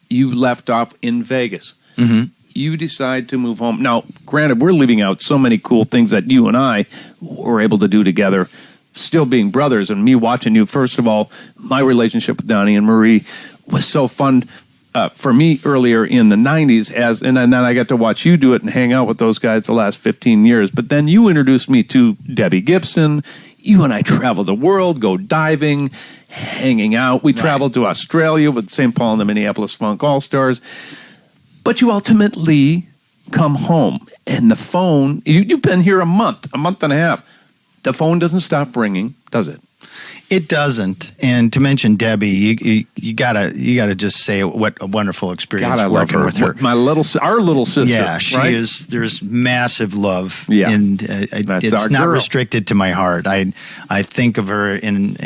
you left off in Vegas. Mm-hmm. You decide to move home. Now, granted, we're leaving out so many cool things that you and I were able to do together, still being brothers, and me watching you. First of all, my relationship with Donnie and Marie was so fun for me earlier in the 90s, and then I got to watch you do it and hang out with those guys the last 15 years. But then you introduced me to Debbie Gibson. You and I traveled the world, go diving, hanging out. We traveled to Australia with St. Paul and the Minneapolis Funk All-Stars. But you ultimately come home, and the phone, you've been here a month and a half. The phone doesn't stop ringing, does it? It doesn't. And to mention Debbie, you gotta just say what a wonderful experience working with her. Our little sister. Yeah, she right? is. There's massive love. Yeah, and it's not restricted to my heart. I think of her and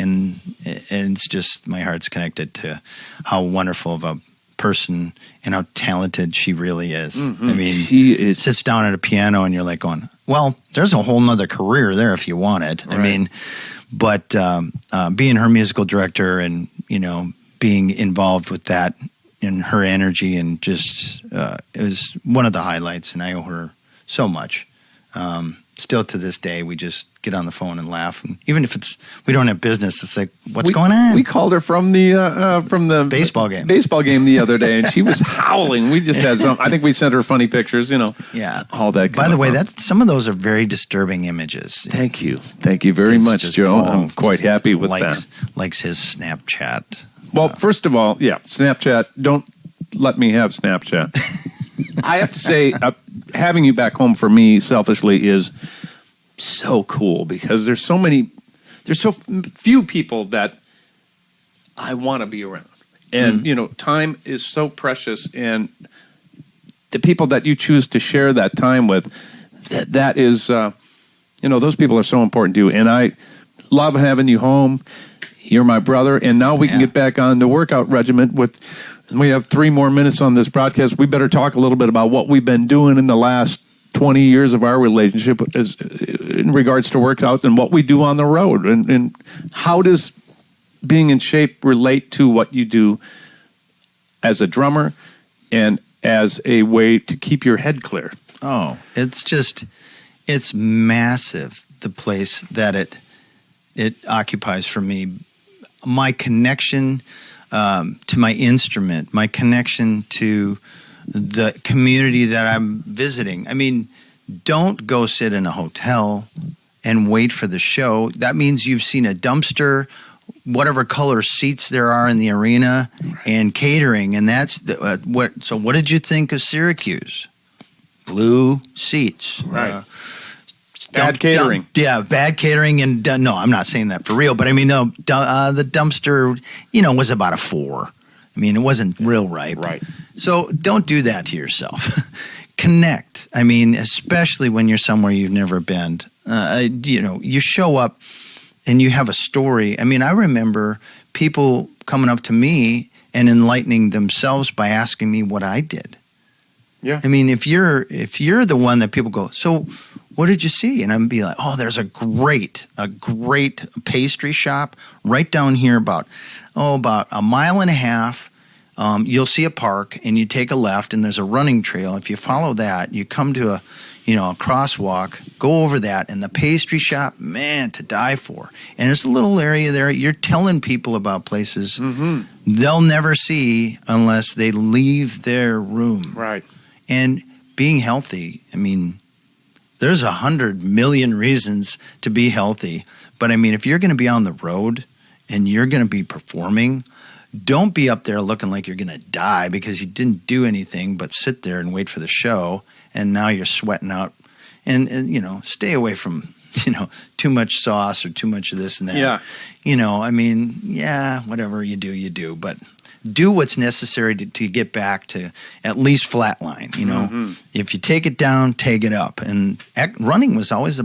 it's just my heart's connected to how wonderful of a person and how talented she really is. Mm-hmm. I mean, sits down at a piano and you're like going, well, there's a whole nother career there if you want it. Right. I mean, but being her musical director and, being involved with that and her energy and just, it was one of the highlights, and I owe her so much. Still to this day, we just get on the phone and laugh, and even if we don't have business, it's like, what's going on? We called her from the baseball game the other day, and she was howling. We just had I think we sent her funny pictures, Yeah, all that. By the way, some of those are very disturbing images. Thank you very much, Joe. Paul I'm quite happy with that. Likes his Snapchat. Well, first of all, Snapchat. Don't let me have Snapchat. I have to say, having you back home for me, selfishly, is so cool because there's so few people that I want to be around. And, time is so precious, and the people that you choose to share that time with, that is, those people are so important to you. And I love having you home. You're my brother. And now we can get back on the workout regimen we have 3 more minutes on this broadcast. We better talk a little bit about what we've been doing in the last 20 years of our relationship in regards to workouts and what we do on the road. And how does being in shape relate to what you do as a drummer and as a way to keep your head clear? Oh, it's massive, the place that it occupies for me. My connection to my instrument, my connection to the community that I'm visiting. I mean, don't go sit in a hotel and wait for the show. That means you've seen a dumpster, whatever color seats there are in the arena, and catering. And that's what. So, what did you think of Syracuse? Blue seats, right? Bad catering. Bad catering. And no, I'm not saying that for real, but I mean, no, the dumpster, was about a 4. I mean, it wasn't real ripe. Right. So don't do that to yourself. Connect. I mean, especially when you're somewhere you've never been. You show up and you have a story. I mean, I remember people coming up to me and enlightening themselves by asking me what I did. Yeah. I mean, if you're the one that people go, so what did you see? And I'm be like, oh, there's a great pastry shop right down here about a mile and a half. You'll see a park and you take a left and there's a running trail. If you follow that, you come to a crosswalk, go over that, and the pastry shop, man, to die for. And there's a little area there. You're telling people about places they'll never see unless they leave their room. Right. And being healthy, I mean, there's 100 million reasons to be healthy. But I mean, if you're going to be on the road and you're going to be performing, don't be up there looking like you're going to die because you didn't do anything but sit there and wait for the show. And now you're sweating out, and stay away from, too much sauce or too much of this and that. Yeah. I mean, whatever you do, but do what's necessary to get back to at least flatline. If you take it down, take it up. And running was always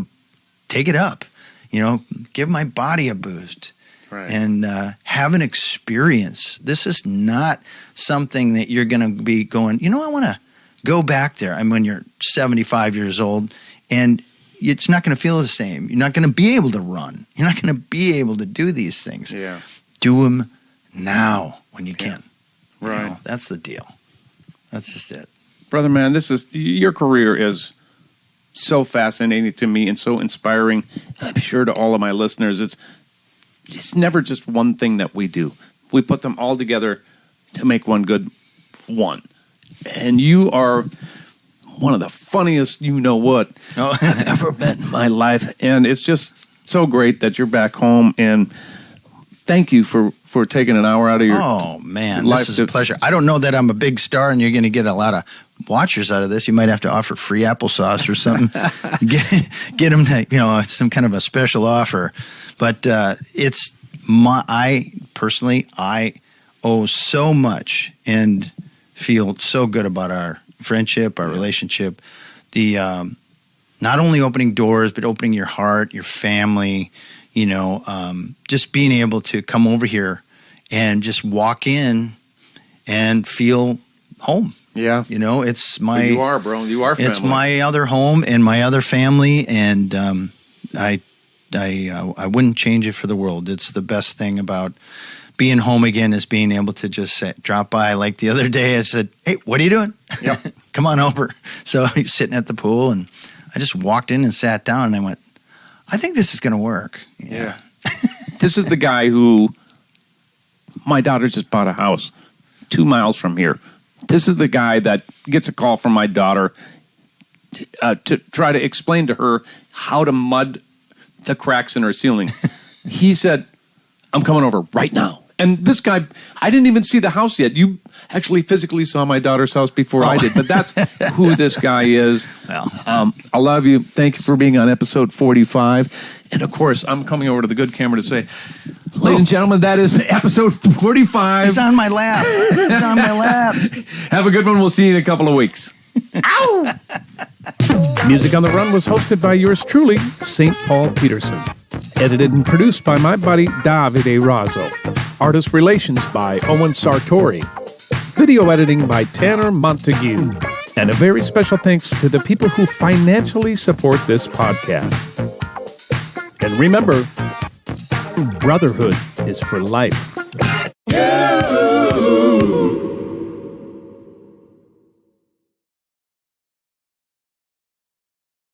take it up, give my body a boost. Right. And have an experience. This is not something that you're going to be going, I want to go back there. I mean, when you're 75 years old, and it's not going to feel the same. You're not going to be able to run. You're not going to be able to do these things. Yeah. Do them now when you can. Right. That's the deal. That's just it. Brother, man, your career is so fascinating to me and so inspiring. I'm sure to all of my listeners, it's never just one thing that we do. We put them all together to make one good one. And you are one of the funniest I've ever met in my life. And it's just so great that you're back home. And thank you for taking an hour out of your life. This is a pleasure. I don't know that I'm a big star and you're going to get a lot of watchers out of this. You might have to offer free applesauce or something. get them to, some kind of a special offer. But I owe so much and feel so good about our friendship, our relationship. The not only opening doors, but opening your heart, your family, just being able to come over here and just walk in and feel home. Yeah. It's my... You are, bro. You are family. It's my other home and my other family, and I wouldn't change it for the world. It's the best thing about being home again is being able to just drop by. Like the other day, I said, "Hey, what are you doing? Yep. Come on over." So he's sitting at the pool, and I just walked in and sat down, and I went, "I think this is going to work." Yeah. This is the guy who, my daughter just bought a house 2 miles from here. This is the guy that gets a call from my daughter to try to explain to her how to mud the cracks in her ceiling. He said, "I'm coming over right now." And this guy, I didn't even see the house yet. You actually physically saw my daughter's house before I did, but that's who this guy is. Well, I love you. Thank you for being on episode 45. And of course, I'm coming over to the good camera to say, ladies and gentlemen, that is episode 45. He's on my lap. He's on my lap. Have a good one. We'll see you in a couple of weeks. Ow! Music on the Run was hosted by yours truly, St. Paul Peterson. Edited and produced by my buddy Davide Raso. Artist relations by Owen Sartori. Video editing by Tanner Montague. And a very special thanks to the people who financially support this podcast. And remember, brotherhood is for life.